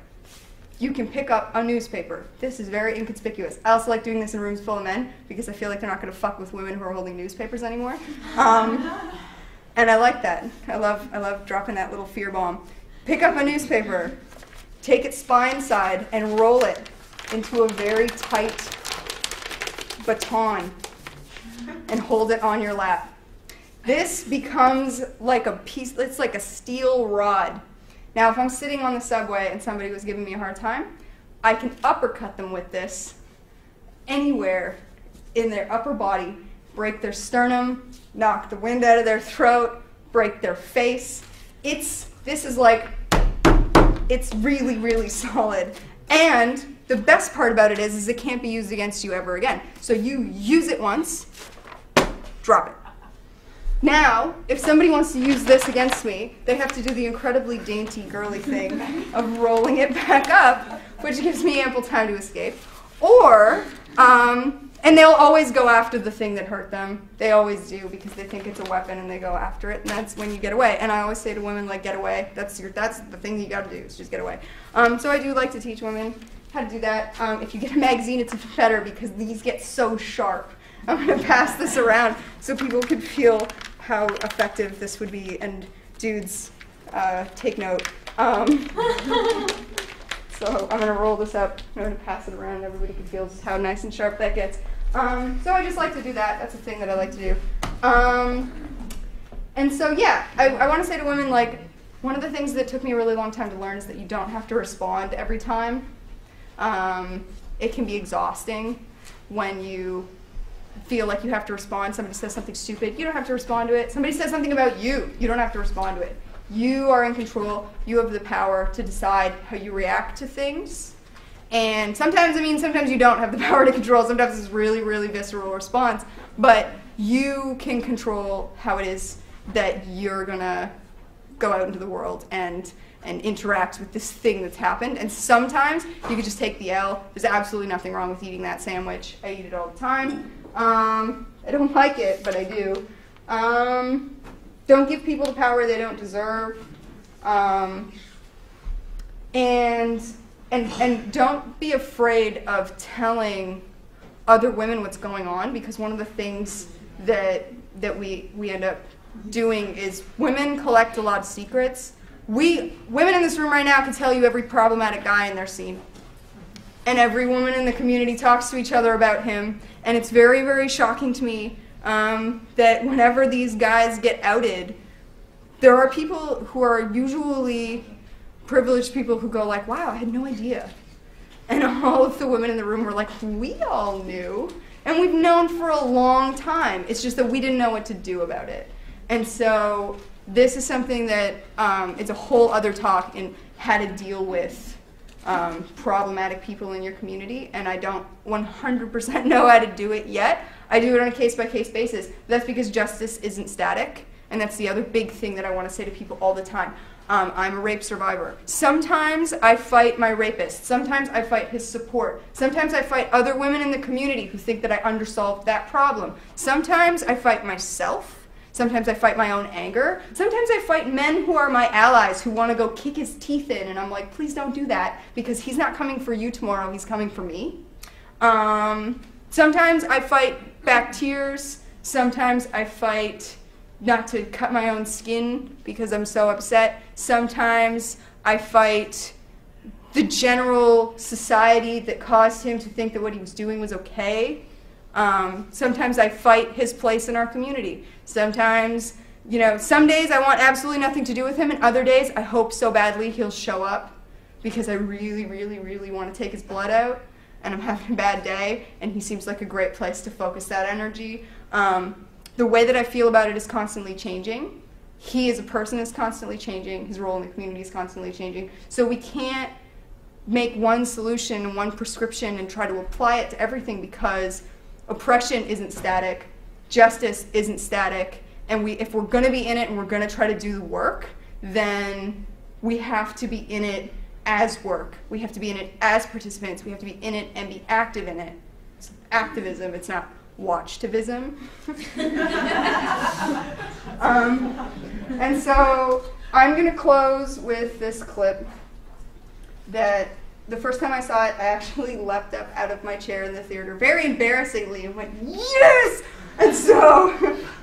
You can pick up a newspaper. This is very inconspicuous. I also like doing this in rooms full of men because I feel like they're not going to fuck with women who are holding newspapers anymore. And I like that. I love dropping that little fear bomb. Pick up a newspaper, take it spine side, and roll it into a very tight baton and hold it on your lap. This becomes like a piece, it's like a steel rod. Now, if I'm sitting on the subway and somebody was giving me a hard time, I can uppercut them with this anywhere in their upper body, break their sternum, knock the wind out of their throat, break their face. It's really, really solid. And the best part about it is it can't be used against you ever again. So you use it once, drop it. Now, if somebody wants to use this against me, they have to do the incredibly dainty, girly thing of rolling it back up, which gives me ample time to escape. Or, and they'll always go after the thing that hurt them. They always do, because they think it's a weapon and they go after it, and that's when you get away. And I always say to women, like, get away. That's the thing that you gotta do, is just get away. So I do like to teach women how to do that. If you get a magazine, it's even better because these get so sharp. I'm gonna pass this around so people can feel how effective this would be, and dudes, take note. So I'm going to roll this up, I'm going to pass it around, and everybody can feel just how nice and sharp that gets. So I just like to do that. That's a thing that I like to do. And so, yeah, I want to say to women, like, one of the things that took me a really long time to learn is that you don't have to respond every time. It can be exhausting when you feel like you have to respond. Somebody says something stupid, you don't have to respond to it. Somebody says something about you, you don't have to respond to it. You are in control. You have the power to decide how you react to things. And sometimes you don't have the power to control. Sometimes it's really, really visceral response. But you can control how it is that you're gonna go out into the world and interact with this thing that's happened. And sometimes you could just take the L. There's absolutely nothing wrong with eating that sandwich. I eat it all the time. I don't like it, but I do. Don't give people the power they don't deserve. And don't be afraid of telling other women what's going on, because one of the things that we end up doing is women collect a lot of secrets. Women in this room right now can tell you every problematic guy in their scene. And every woman in the community talks to each other about him. And it's very, very shocking to me that whenever these guys get outed, there are people who are usually privileged people who go like, wow, I had no idea. And all of the women in the room were like, we all knew. And we've known for a long time. It's just that we didn't know what to do about it. And so this is something that it's a whole other talk in how to deal with problematic people in your community. And I don't 100% know how to do it yet. I do it on a case-by-case basis. That's because justice isn't static. And that's the other big thing that I want to say to people all the time. I'm a rape survivor. Sometimes I fight my rapist. Sometimes I fight his support. Sometimes I fight other women in the community who think that I undersolved that problem. Sometimes I fight myself. Sometimes I fight my own anger. Sometimes I fight men who are my allies who want to go kick his teeth in, and I'm like, please don't do that, because he's not coming for you tomorrow, he's coming for me. Sometimes I fight back tears. Sometimes I fight not to cut my own skin because I'm so upset. Sometimes I fight the general society that caused him to think that what he was doing was okay. Sometimes I fight his place in our community. Sometimes, you know, some days I want absolutely nothing to do with him, and other days I hope so badly he'll show up because I really, really, really want to take his blood out, and I'm having a bad day, and he seems like a great place to focus that energy. The way that I feel about it is constantly changing. He as a person is constantly changing. His role in the community is constantly changing. So we can't make one solution, one prescription, and try to apply it to everything, because oppression isn't static, justice isn't static, and if we're going to be in it and we're going to try to do the work, then we have to be in it as work. We have to be in it as participants. We have to be in it and be active in it. It's activism, it's not watchtivism. And so I'm going to close with this clip that the first time I saw it, I actually leapt up out of my chair in the theater very embarrassingly and went, yes! And so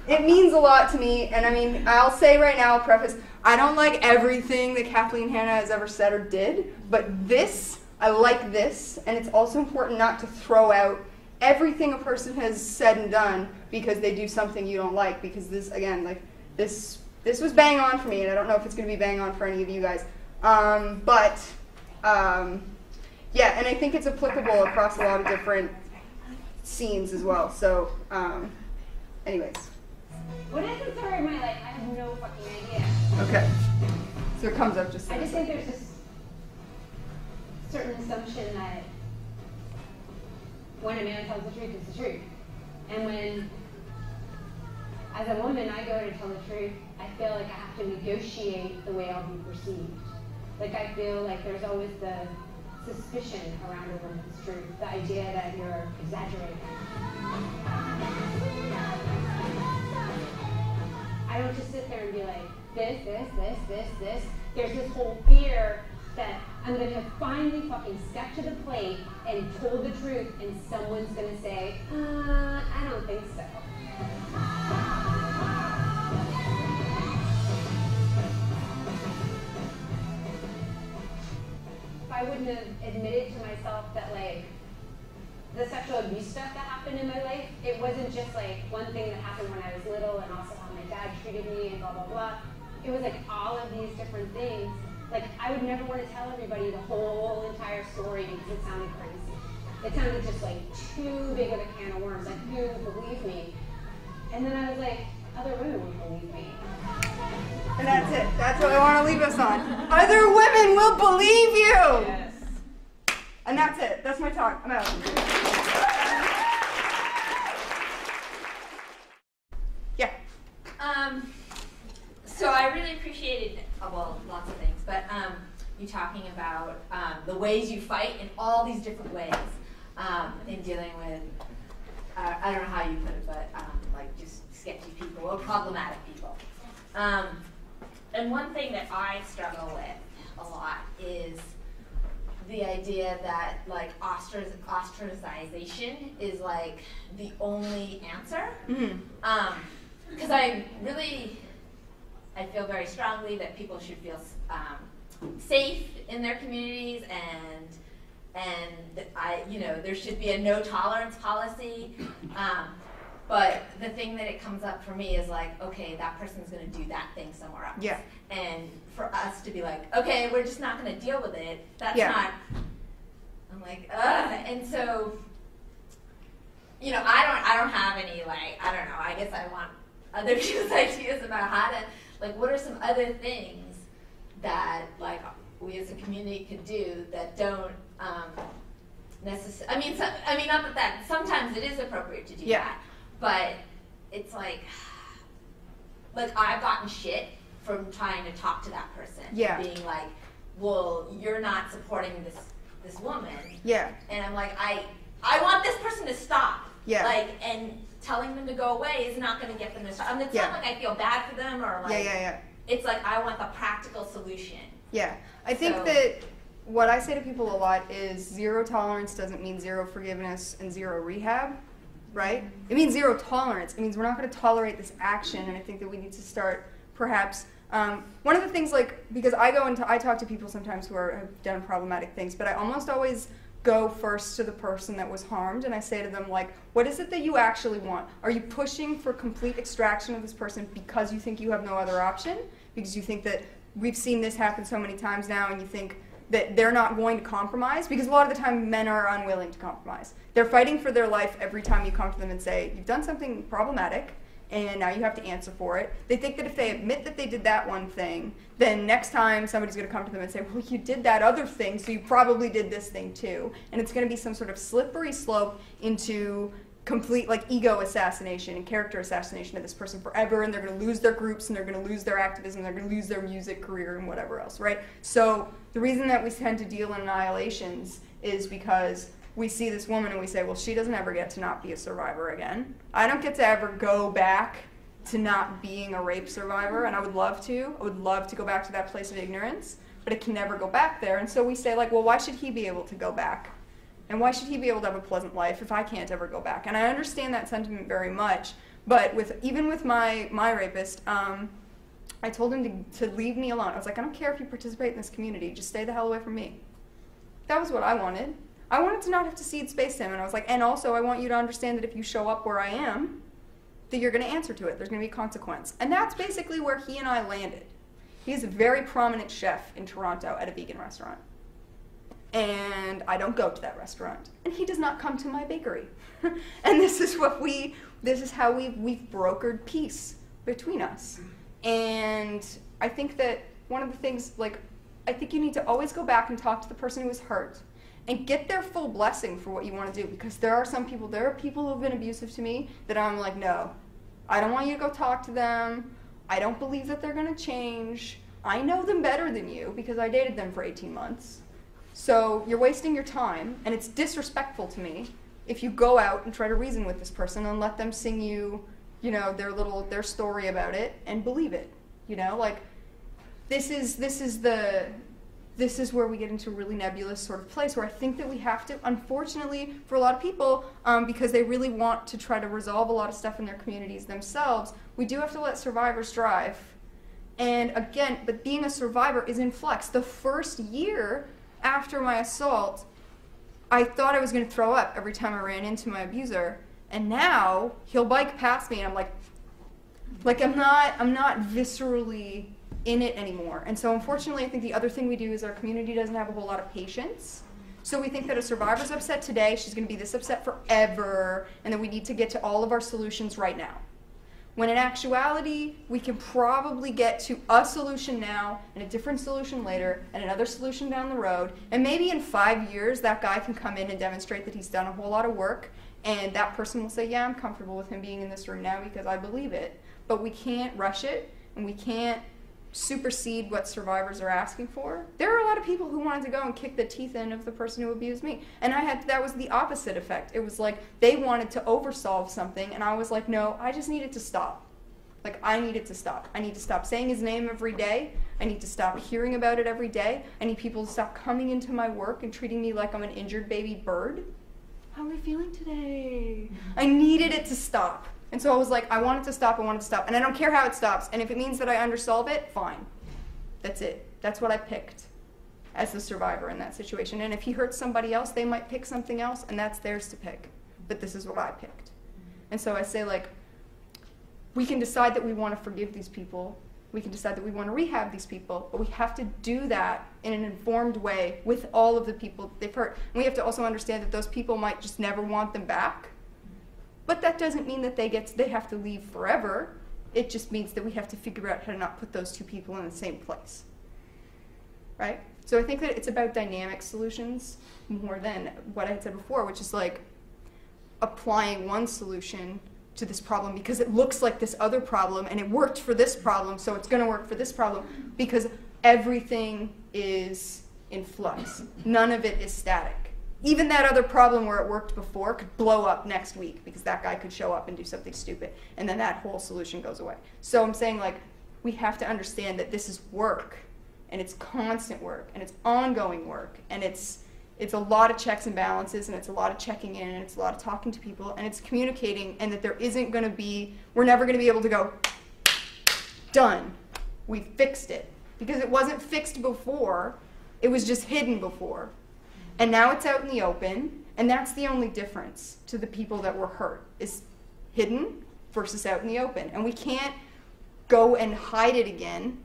it means a lot to me. And I mean, I'll say right now, I'll preface, I don't like everything that Kathleen Hanna has ever said or did, but this, I like this. And it's also important not to throw out everything a person has said and done because they do something you don't like, because this, again, like this was bang on for me, and I don't know if it's going to be bang on for any of you guys. Yeah, and I think it's applicable across a lot of different scenes as well. So, anyways. What is the story of my life? I have no fucking idea. Okay. So it comes up just. I just think there's this certain assumption that when a man tells the truth, it's the truth. And when, as a woman, I go to tell the truth, I feel like I have to negotiate the way I'll be perceived. Like, I feel like there's always the suspicion around a woman's truth, the idea that you're exaggerating. I don't just sit there and be like, this. There's this whole fear that I'm going to finally fucking step to the plate and told the truth, and someone's going to say, I don't think so. If I wouldn't have admitted to myself that, like, the sexual abuse stuff that happened in my life, it wasn't just like one thing that happened when I was little and also how my dad treated me and blah, blah, blah. It was like all of these different things. Like, I would never want to tell everybody the whole entire story because it sounded crazy. It sounded just like too big of a can of worms. Like, who would believe me? And then I was like, other women would believe me. And that's it. That's what I want to leave us on. Other women will believe you. Yes. And that's it. That's my talk. I'm out. Yeah. So I really appreciated, well, lots of things, but you talking about the ways you fight in all these different ways in dealing with, I don't know how you put it, but like just sketchy people or problematic people. And one thing that I struggle with a lot is the idea that like ostracization is like the only answer. Because I feel very strongly that people should feel safe in their communities, and there should be a no tolerance policy. But the thing that it comes up for me is like, okay, that person's going to do that thing somewhere else. Yeah. And for us to be like, okay, we're just not going to deal with it. That's not. I'm like, ugh. And so, I don't have any like, I don't know. I guess I want other people's ideas about how to, like, what are some other things that like we as a community could do that don't necessarily. I mean, not that sometimes it is appropriate to do that. But it's like I've gotten shit from trying to talk to that person. Yeah. Being like, well, you're not supporting this woman. Yeah. And I'm like, I want this person to stop. Yeah. Like, and telling them to go away is not going to get them to stop. I mean, it's not like I feel bad for them or like. Yeah. It's like I want the practical solution. Yeah. I think that what I say to people a lot is zero tolerance doesn't mean zero forgiveness and zero rehab. Right? It means zero tolerance. It means we're not going to tolerate this action, and I think that we need to start, perhaps, one of the things, like, because I talk to people sometimes who have done problematic things, but I almost always go first to the person that was harmed, and I say to them, like, what is it that you actually want? Are you pushing for complete extraction of this person because you think you have no other option? Because you think that we've seen this happen so many times now, and you think that they're not going to compromise? Because a lot of the time men are unwilling to compromise. They're fighting for their life every time you come to them and say, you've done something problematic, and now you have to answer for it. They think that if they admit that they did that one thing, then next time somebody's going to come to them and say, well, you did that other thing, so you probably did this thing too. And it's going to be some sort of slippery slope into complete like ego assassination and character assassination of this person forever, and they're going to lose their groups, and they're going to lose their activism, they're going to lose their music career and whatever else, right? So the reason that we tend to deal in annihilations is because we see this woman and we say, well, she doesn't ever get to not be a survivor again. I don't get to ever go back to not being a rape survivor, and I would love to. I would love to go back to that place of ignorance, but it can never go back there. And so we say, like, well, why should he be able to go back? And why should he be able to have a pleasant life if I can't ever go back? And I understand that sentiment very much, but even with my rapist, I told him to leave me alone. I was like, I don't care if you participate in this community, just stay the hell away from me. That was what I wanted. I wanted to not have to cede space to him, and I was like, and also I want you to understand that if you show up where I am, that you're going to answer to it. There's going to be a consequence. And that's basically where he and I landed. He's a very prominent chef in Toronto at a vegan restaurant. And I don't go to that restaurant. And he does not come to my bakery. And this is how we've brokered peace between us. And I think that one of the things, like, I think you need to always go back and talk to the person who was hurt and get their full blessing for what you want to do. Because there are people who have been abusive to me that I'm like, no, I don't want you to go talk to them. I don't believe that they're going to change. I know them better than you because I dated them for 18 months. So you're wasting your time, and it's disrespectful to me if you go out and try to reason with this person and let them sing you, their story about it and believe it. Like, this is where we get into a really nebulous sort of place where I think that we have to, unfortunately, for a lot of people, because they really want to try to resolve a lot of stuff in their communities themselves, we do have to let survivors drive. And again, but being a survivor is in flux. The first year after my assault, I thought I was going to throw up every time I ran into my abuser, and now he'll bike past me, and I'm like I'm not viscerally in it anymore. And so unfortunately, I think the other thing we do is our community doesn't have a whole lot of patience. So we think that a survivor's upset today, she's going to be this upset forever, and that we need to get to all of our solutions right now. When in actuality, we can probably get to a solution now, and a different solution later, and another solution down the road, and maybe in 5 years, that guy can come in and demonstrate that he's done a whole lot of work, and that person will say, yeah, I'm comfortable with him being in this room now because I believe it. But we can't rush it, and we can't supersede what survivors are asking for. There are a lot of people who wanted to go and kick the teeth in of the person who abused me, and that was the opposite effect. It was like they wanted to oversolve something, and I was like, no, I just need it to stop. Like, I need it to stop. I need to stop saying his name every day. I need to stop hearing about it every day. I need people to stop coming into my work and treating me like I'm an injured baby bird. How am I feeling today? I needed it to stop. And so I was like, I want it to stop, I want it to stop. And I don't care how it stops. And if it means that I undersolve it, fine. That's it. That's what I picked as the survivor in that situation. And if he hurts somebody else, they might pick something else, and that's theirs to pick. But this is what I picked. And so I say, like, we can decide that we want to forgive these people. We can decide that we want to rehab these people, but we have to do that in an informed way with all of the people they've hurt. And we have to also understand that those people might just never want them back. But that doesn't mean that they have to leave forever. It just means that we have to figure out how to not put those two people in the same place. Right? So I think that it's about dynamic solutions more than what I had said before, which is like applying one solution to this problem because it looks like this other problem and it worked for this problem, so it's going to work for this problem, because everything is in flux. None of it is static. Even that other problem where it worked before could blow up next week because that guy could show up and do something stupid, and then that whole solution goes away. So I'm saying, like, we have to understand that this is work, and it's constant work, and it's ongoing work, and it's a lot of checks and balances, and it's a lot of checking in, and it's a lot of talking to people, and it's communicating, and that we're never going to be able to go, done, we fixed it. Because it wasn't fixed before, it was just hidden before. And now it's out in the open, and that's the only difference to the people that were hurt, is hidden versus out in the open. And we can't go and hide it again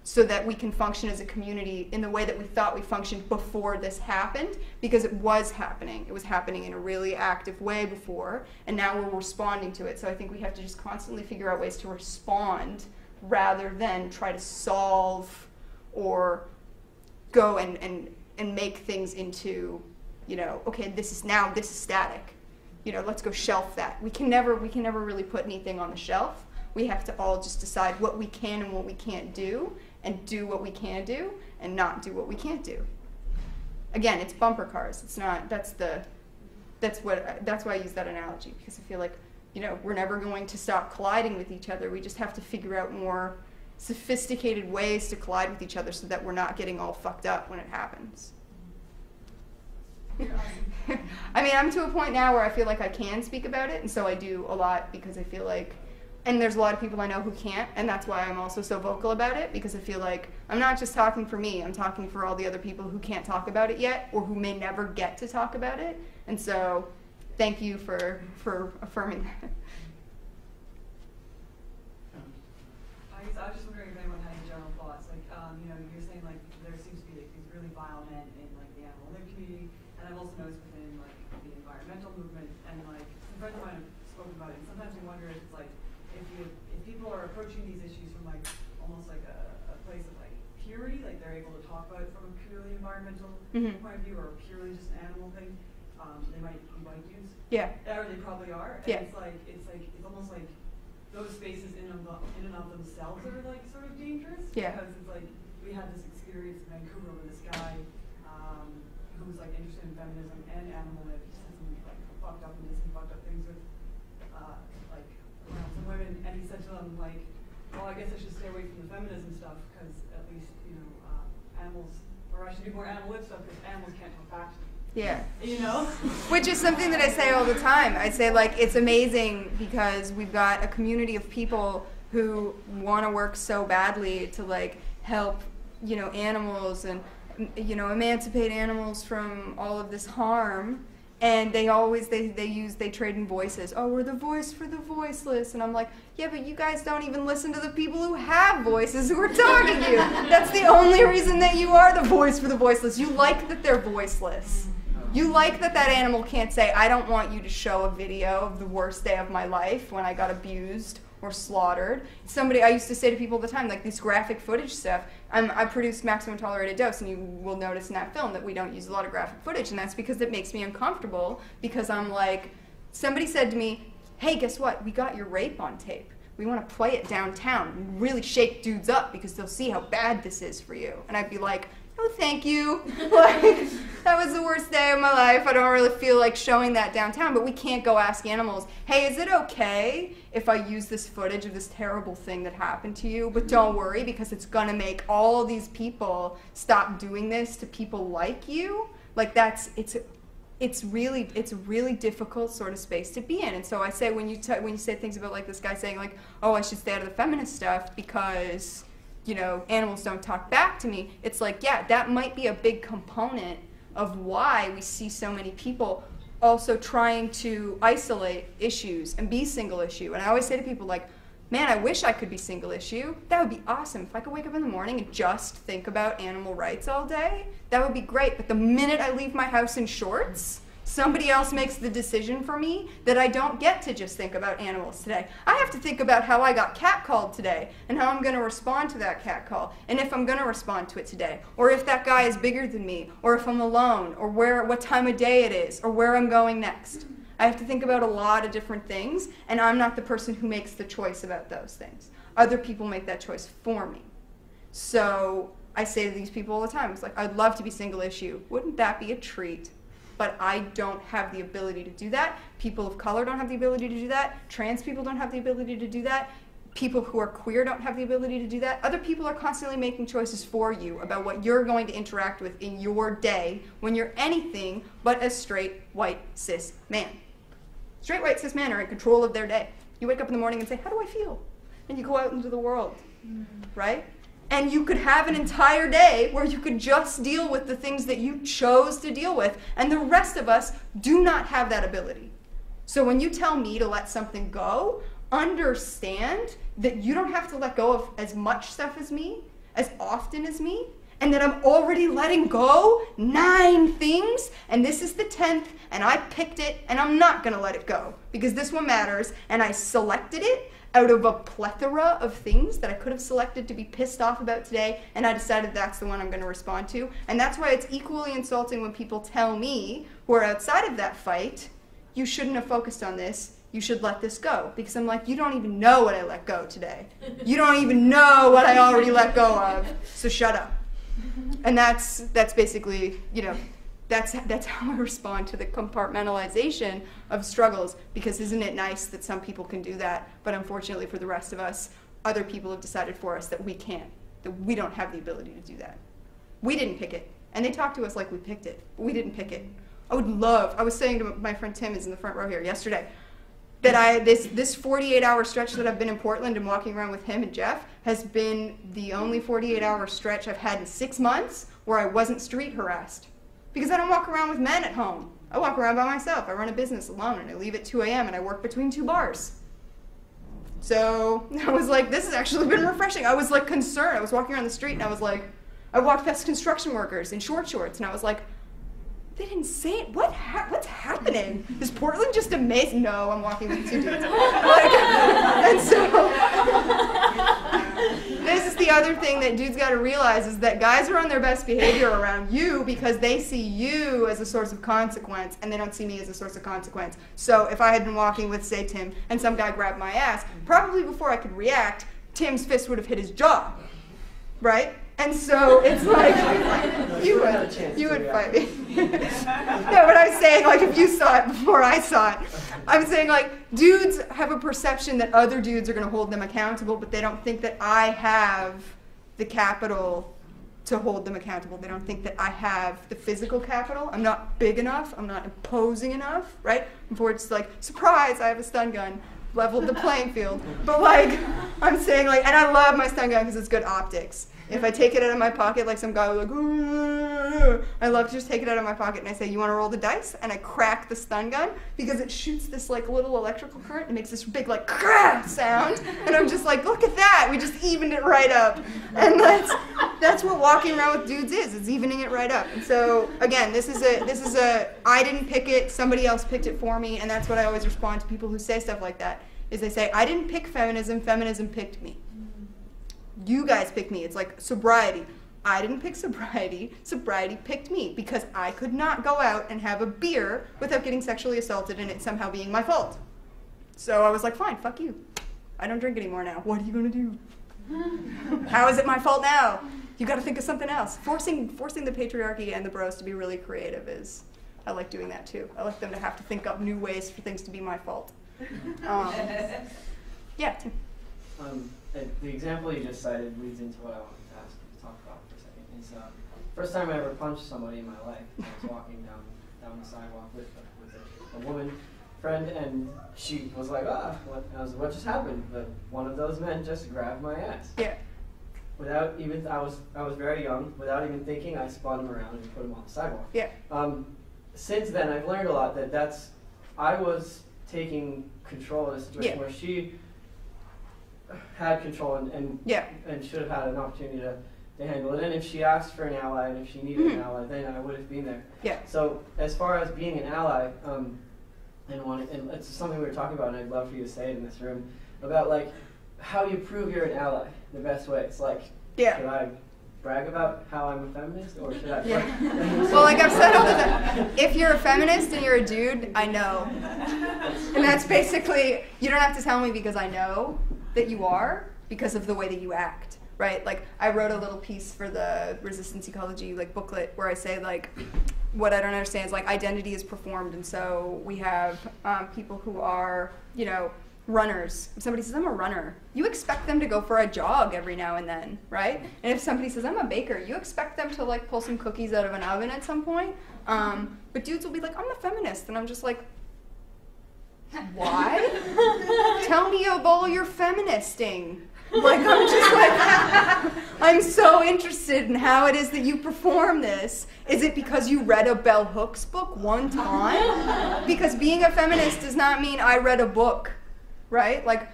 so that we can function as a community in the way that we thought we functioned before this happened, because it was happening. It was happening in a really active way before, and now we're responding to it. So I think we have to just constantly figure out ways to respond rather than try to solve or go and make things into, okay, this is static. Let's go shelf that. We can never really put anything on the shelf. We have to all just decide what we can and what we can't do, and do what we can do, and not do what we can't do. Again, it's bumper cars. It's not. That's why I use that analogy, because I feel like, we're never going to stop colliding with each other. We just have to figure out more sophisticated ways to collide with each other so that we're not getting all fucked up when it happens. I mean, I'm to a point now where I feel like I can speak about it, and so I do a lot, because I feel like, and there's a lot of people I know who can't, and that's why I'm also so vocal about it, because I feel like I'm not just talking for me, I'm talking for all the other people who can't talk about it yet, or who may never get to talk about it. And so thank you for affirming that. I was just wondering if anyone had any general thoughts. Like, you're saying, like, there seems to be like these really vile men in like the animal live community, and I've also noticed within like the environmental movement, and like some friends of mine have spoken about it. And sometimes we wonder if it's like if people are approaching these issues from like almost like a place of like purity, like they're able to talk about it from a purely environmental point of view, or purely just an animal thing. They might be white dudes. Yeah. Or they probably are. And it's almost like those spaces in and of themselves are like sort of dangerous. Yeah. Because it's like we had this experience in Vancouver with this guy who was like interested in feminism and animal life. He said some like fucked up things with like around some women, and he said to them like, well, I guess I should stay away from the feminism stuff because at least animals, or I should do more animal live stuff because animals can't talk back to me. Yeah. Which is something that I say all the time. I say, like, it's amazing because we've got a community of people who want to work so badly to, like, help, animals and, emancipate animals from all of this harm. And they always, they trade in voices. Oh, we're the voice for the voiceless. And I'm like, yeah, but you guys don't even listen to the people who have voices who are talking to you. That's the only reason that you are the voice for the voiceless. You like that they're voiceless. You like that animal can't say, I don't want you to show a video of the worst day of my life when I got abused or slaughtered. I used to say to people all the time, like, this graphic footage stuff, I produced Maximum Tolerated Dose, and you will notice in that film that we don't use a lot of graphic footage, and that's because it makes me uncomfortable, because I'm like, somebody said to me, hey, guess what, we got your rape on tape. We want to play it downtown and really shake dudes up because they'll see how bad this is for you. And I'd be like, oh, thank you. Like, that was the worst day of my life. I don't really feel like showing that downtown, but we can't go ask animals, hey, is it okay if I use this footage of this terrible thing that happened to you? But don't worry, because it's gonna make all these people stop doing this to people like you. Like it's really difficult sort of space to be in. And so I say, when you say things about like this guy saying like, oh, I should stay out of the feminist stuff because, you know, animals don't talk back to me, it's like, yeah, that might be a big component of why we see so many people also trying to isolate issues and be single issue. And I always say to people like, man, I wish I could be single issue. That would be awesome. If I could wake up in the morning and just think about animal rights all day, that would be great. But the minute I leave my house in shorts, somebody else makes the decision for me that I don't get to just think about animals today. I have to think about how I got catcalled today and how I'm going to respond to that catcall, and if I'm going to respond to it today, or if that guy is bigger than me, or if I'm alone, or what time of day it is, or where I'm going next. I have to think about a lot of different things, and I'm not the person who makes the choice about those things. Other people make that choice for me. So I say to these people all the time, it's like, I'd love to be single issue. Wouldn't that be a treat? But I don't have the ability to do that. People of color don't have the ability to do that. Trans people don't have the ability to do that. People who are queer don't have the ability to do that. Other people are constantly making choices for you about what you're going to interact with in your day when you're anything but a straight, white, cis man. Straight, white, cis men are in control of their day. You wake up in the morning and say, how do I feel? And you go out into the world, right? And you could have an entire day where you could just deal with the things that you chose to deal with, and the rest of us do not have that ability. So when you tell me to let something go, understand that you don't have to let go of as much stuff as me, as often as me, and that I'm already letting go 9 things, and this is the 10th, and I picked it, and I'm not gonna let it go, because this one matters, and I selected it out of a plethora of things that I could have selected to be pissed off about today, and I decided that's the one I'm gonna respond to. And that's why it's equally insulting when people tell me, who are outside of that fight, you shouldn't have focused on this, you should let this go. Because I'm like, you don't even know what I let go today. You don't even know what I already let go of, so shut up. And that's basically, you know, that's how I respond to the compartmentalization of struggles, because isn't it nice that some people can do that, but unfortunately for the rest of us, other people have decided for us that we can't, that we don't have the ability to do that. We didn't pick it, and they talk to us like we picked it, but we didn't pick it. I was saying to my friend Tim, is in the front row here, yesterday, that this 48-hour stretch that I've been in Portland and walking around with him and Jeff has been the only 48-hour stretch I've had in 6 months where I wasn't street harassed. Because I don't walk around with men at home. I walk around by myself. I run a business alone, and I leave at 2 a.m. and I work between 2 bars. So I was like, this has actually been refreshing. I was like concerned. I was walking around the street and I was like, I walked past construction workers in short shorts, and I was like, they didn't say it. What's happening? Is Portland just amazing? No, I'm walking with 2 dudes. And so this is the other thing that dudes got to realize, is that guys are on their best behavior around you because they see you as a source of consequence, and they don't see me as a source of consequence. So if I had been walking with, say, Tim, and some guy grabbed my ass, probably before I could react, Tim's fist would have hit his jaw, right? And so it's like, you would fight me. No, but I was saying, like, if you saw it before I saw it, I'm saying, like, dudes have a perception that other dudes are going to hold them accountable, but they don't think that I have the capital to hold them accountable. They don't think that I have the physical capital. I'm not big enough. I'm not imposing enough, right? Before it's like, surprise, I have a stun gun. Leveled the playing field. But, like, I'm saying, like, and I love my stun gun because it's good optics. If I take it out of my pocket, like some guy was like, ooh, I love to just take it out of my pocket and I say, you want to roll the dice? And I crack the stun gun because it shoots this like little electrical current and makes this big like crack sound. And I'm just like, look at that. We just evened it right up. And that's what walking around with dudes is. It's evening it right up. And so again, this is a I didn't pick it. Somebody else picked it for me. And that's what I always respond to people who say stuff like that, is they say, I didn't pick feminism. Feminism picked me. You guys picked me. It's like sobriety. I didn't pick sobriety. Sobriety picked me because I could not go out and have a beer without getting sexually assaulted and it somehow being my fault. So I was like, fine, fuck you. I don't drink anymore now. What are you going to do? How is it my fault now? you got to think of something else. Forcing the patriarchy and the bros to be really creative is, I like doing that too. I like them to have to think up new ways for things to be my fault. Yeah, Tim. The example you just cited leads into what I wanted to ask you to talk about for a second. Is first time I ever punched somebody in my life. I was walking down the sidewalk with a woman friend, and she was like, what just happened? One of those men just grabbed my ass. Yeah. Without even, I was very young. Without even thinking, I spun him around and put him on the sidewalk. Yeah. Since then, I've learned a lot I was taking control in a situation where she had control and should have had an opportunity to handle it. And if she asked for an ally and if she needed an ally, then I would have been there. Yeah. So as far as being an ally, and it's something we were talking about, and I'd love for you to say it in this room, about like how you prove you're an ally the best way. It's like, should I brag about how I'm a feminist, or should I? Well, like I've said all the time, if you're a feminist and you're a dude, I know. And that's basically, you don't have to tell me because I know that you are, because of the way that you act, right? Like I wrote a little piece for the resistance ecology booklet where I say like, what I don't understand is like identity is performed, and so we have people who are, runners. If somebody says, I'm a runner, you expect them to go for a jog every now and then, right? And if somebody says, I'm a baker, you expect them to like pull some cookies out of an oven at some point. But dudes will be like, I'm a feminist, and I'm just like, why? Tell me about all your feministing. Like, I'm just like, I'm so interested in how it is that you perform this. Is it because you read a Bell Hooks book one time? Because being a feminist does not mean I read a book, right? Like,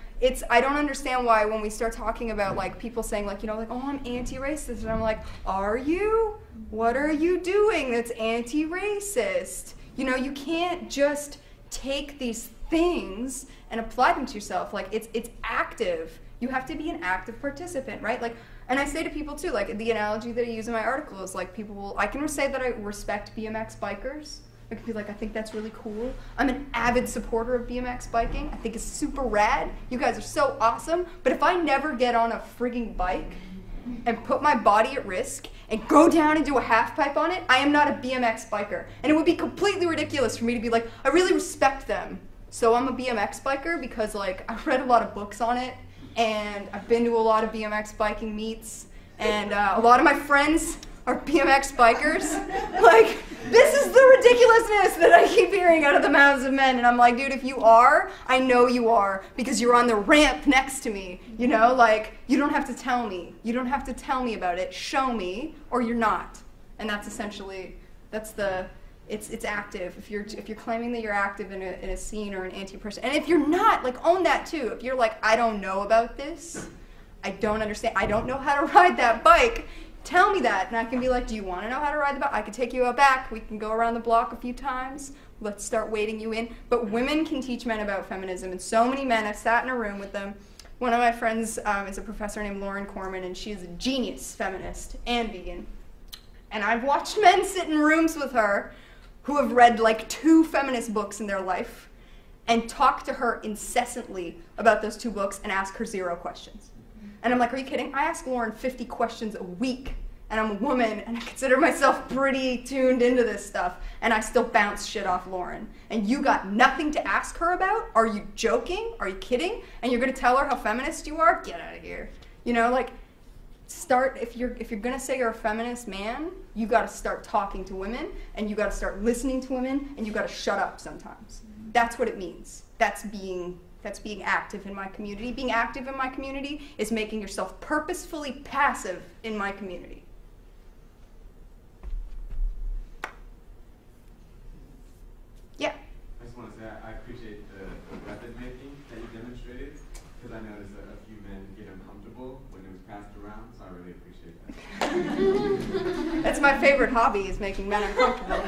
I don't understand why when we start talking about, like, people saying, like, oh, I'm anti-racist, and I'm like, are you? What are you doing that's anti-racist? You can't just take these things and apply them to yourself. Like, it's active. You have to be an active participant, right? Like, and I say to people too, like the analogy that I use in my article is like I can say that I respect BMX bikers. I can be like, I think that's really cool. I'm an avid supporter of BMX biking. I think it's super rad. You guys are so awesome. But if I never get on a frigging bike and put my body at risk and go down and do a half pipe on it, I am not a BMX biker. And it would be completely ridiculous for me to be like, I really respect them, so I'm a BMX biker because like I read a lot of books on it, and I've been to a lot of BMX biking meets, and a lot of my friends are BMX bikers. Like, this is the ridiculousness that I keep hearing out of the mouths of men, and I'm like, dude, if you are, I know you are, because you're on the ramp next to me, like, you don't have to tell me. You don't have to tell me about it. Show me, or you're not. And that's essentially, it's active. If you're claiming that you're active in a scene or an anti-person, and if you're not, like, own that too. If you're like, I don't know about this, I don't understand, I don't know how to ride that bike, tell me that, and I can be like, do you want to know how to ride the bike? I can take you out back, we can go around the block a few times, let's start wading you in. But women can teach men about feminism, and so many men, I've sat in a room with them. One of my friends is a professor named Lauren Corman, and she is a genius feminist and vegan. And I've watched men sit in rooms with her who have read like 2 feminist books in their life and talk to her incessantly about those 2 books and ask her 0 questions. And I'm like, are you kidding? I ask Lauren 50 questions a week, and I'm a woman, and I consider myself pretty tuned into this stuff, and I still bounce shit off Lauren. And you got nothing to ask her about? Are you joking? Are you kidding? And you're gonna tell her how feminist you are? Get out of here. Like, start, if you're gonna say you're a feminist man, you gotta start talking to women, and you gotta start listening to women, and you gotta shut up sometimes. That's what it means. That's being active in my community. Being active in my community is making yourself purposefully passive in my community. Yeah? I just want to say I appreciate the method making that you demonstrated, because I noticed that a few men get uncomfortable when it was passed around, so I really appreciate that. That's my favorite hobby, is making men uncomfortable.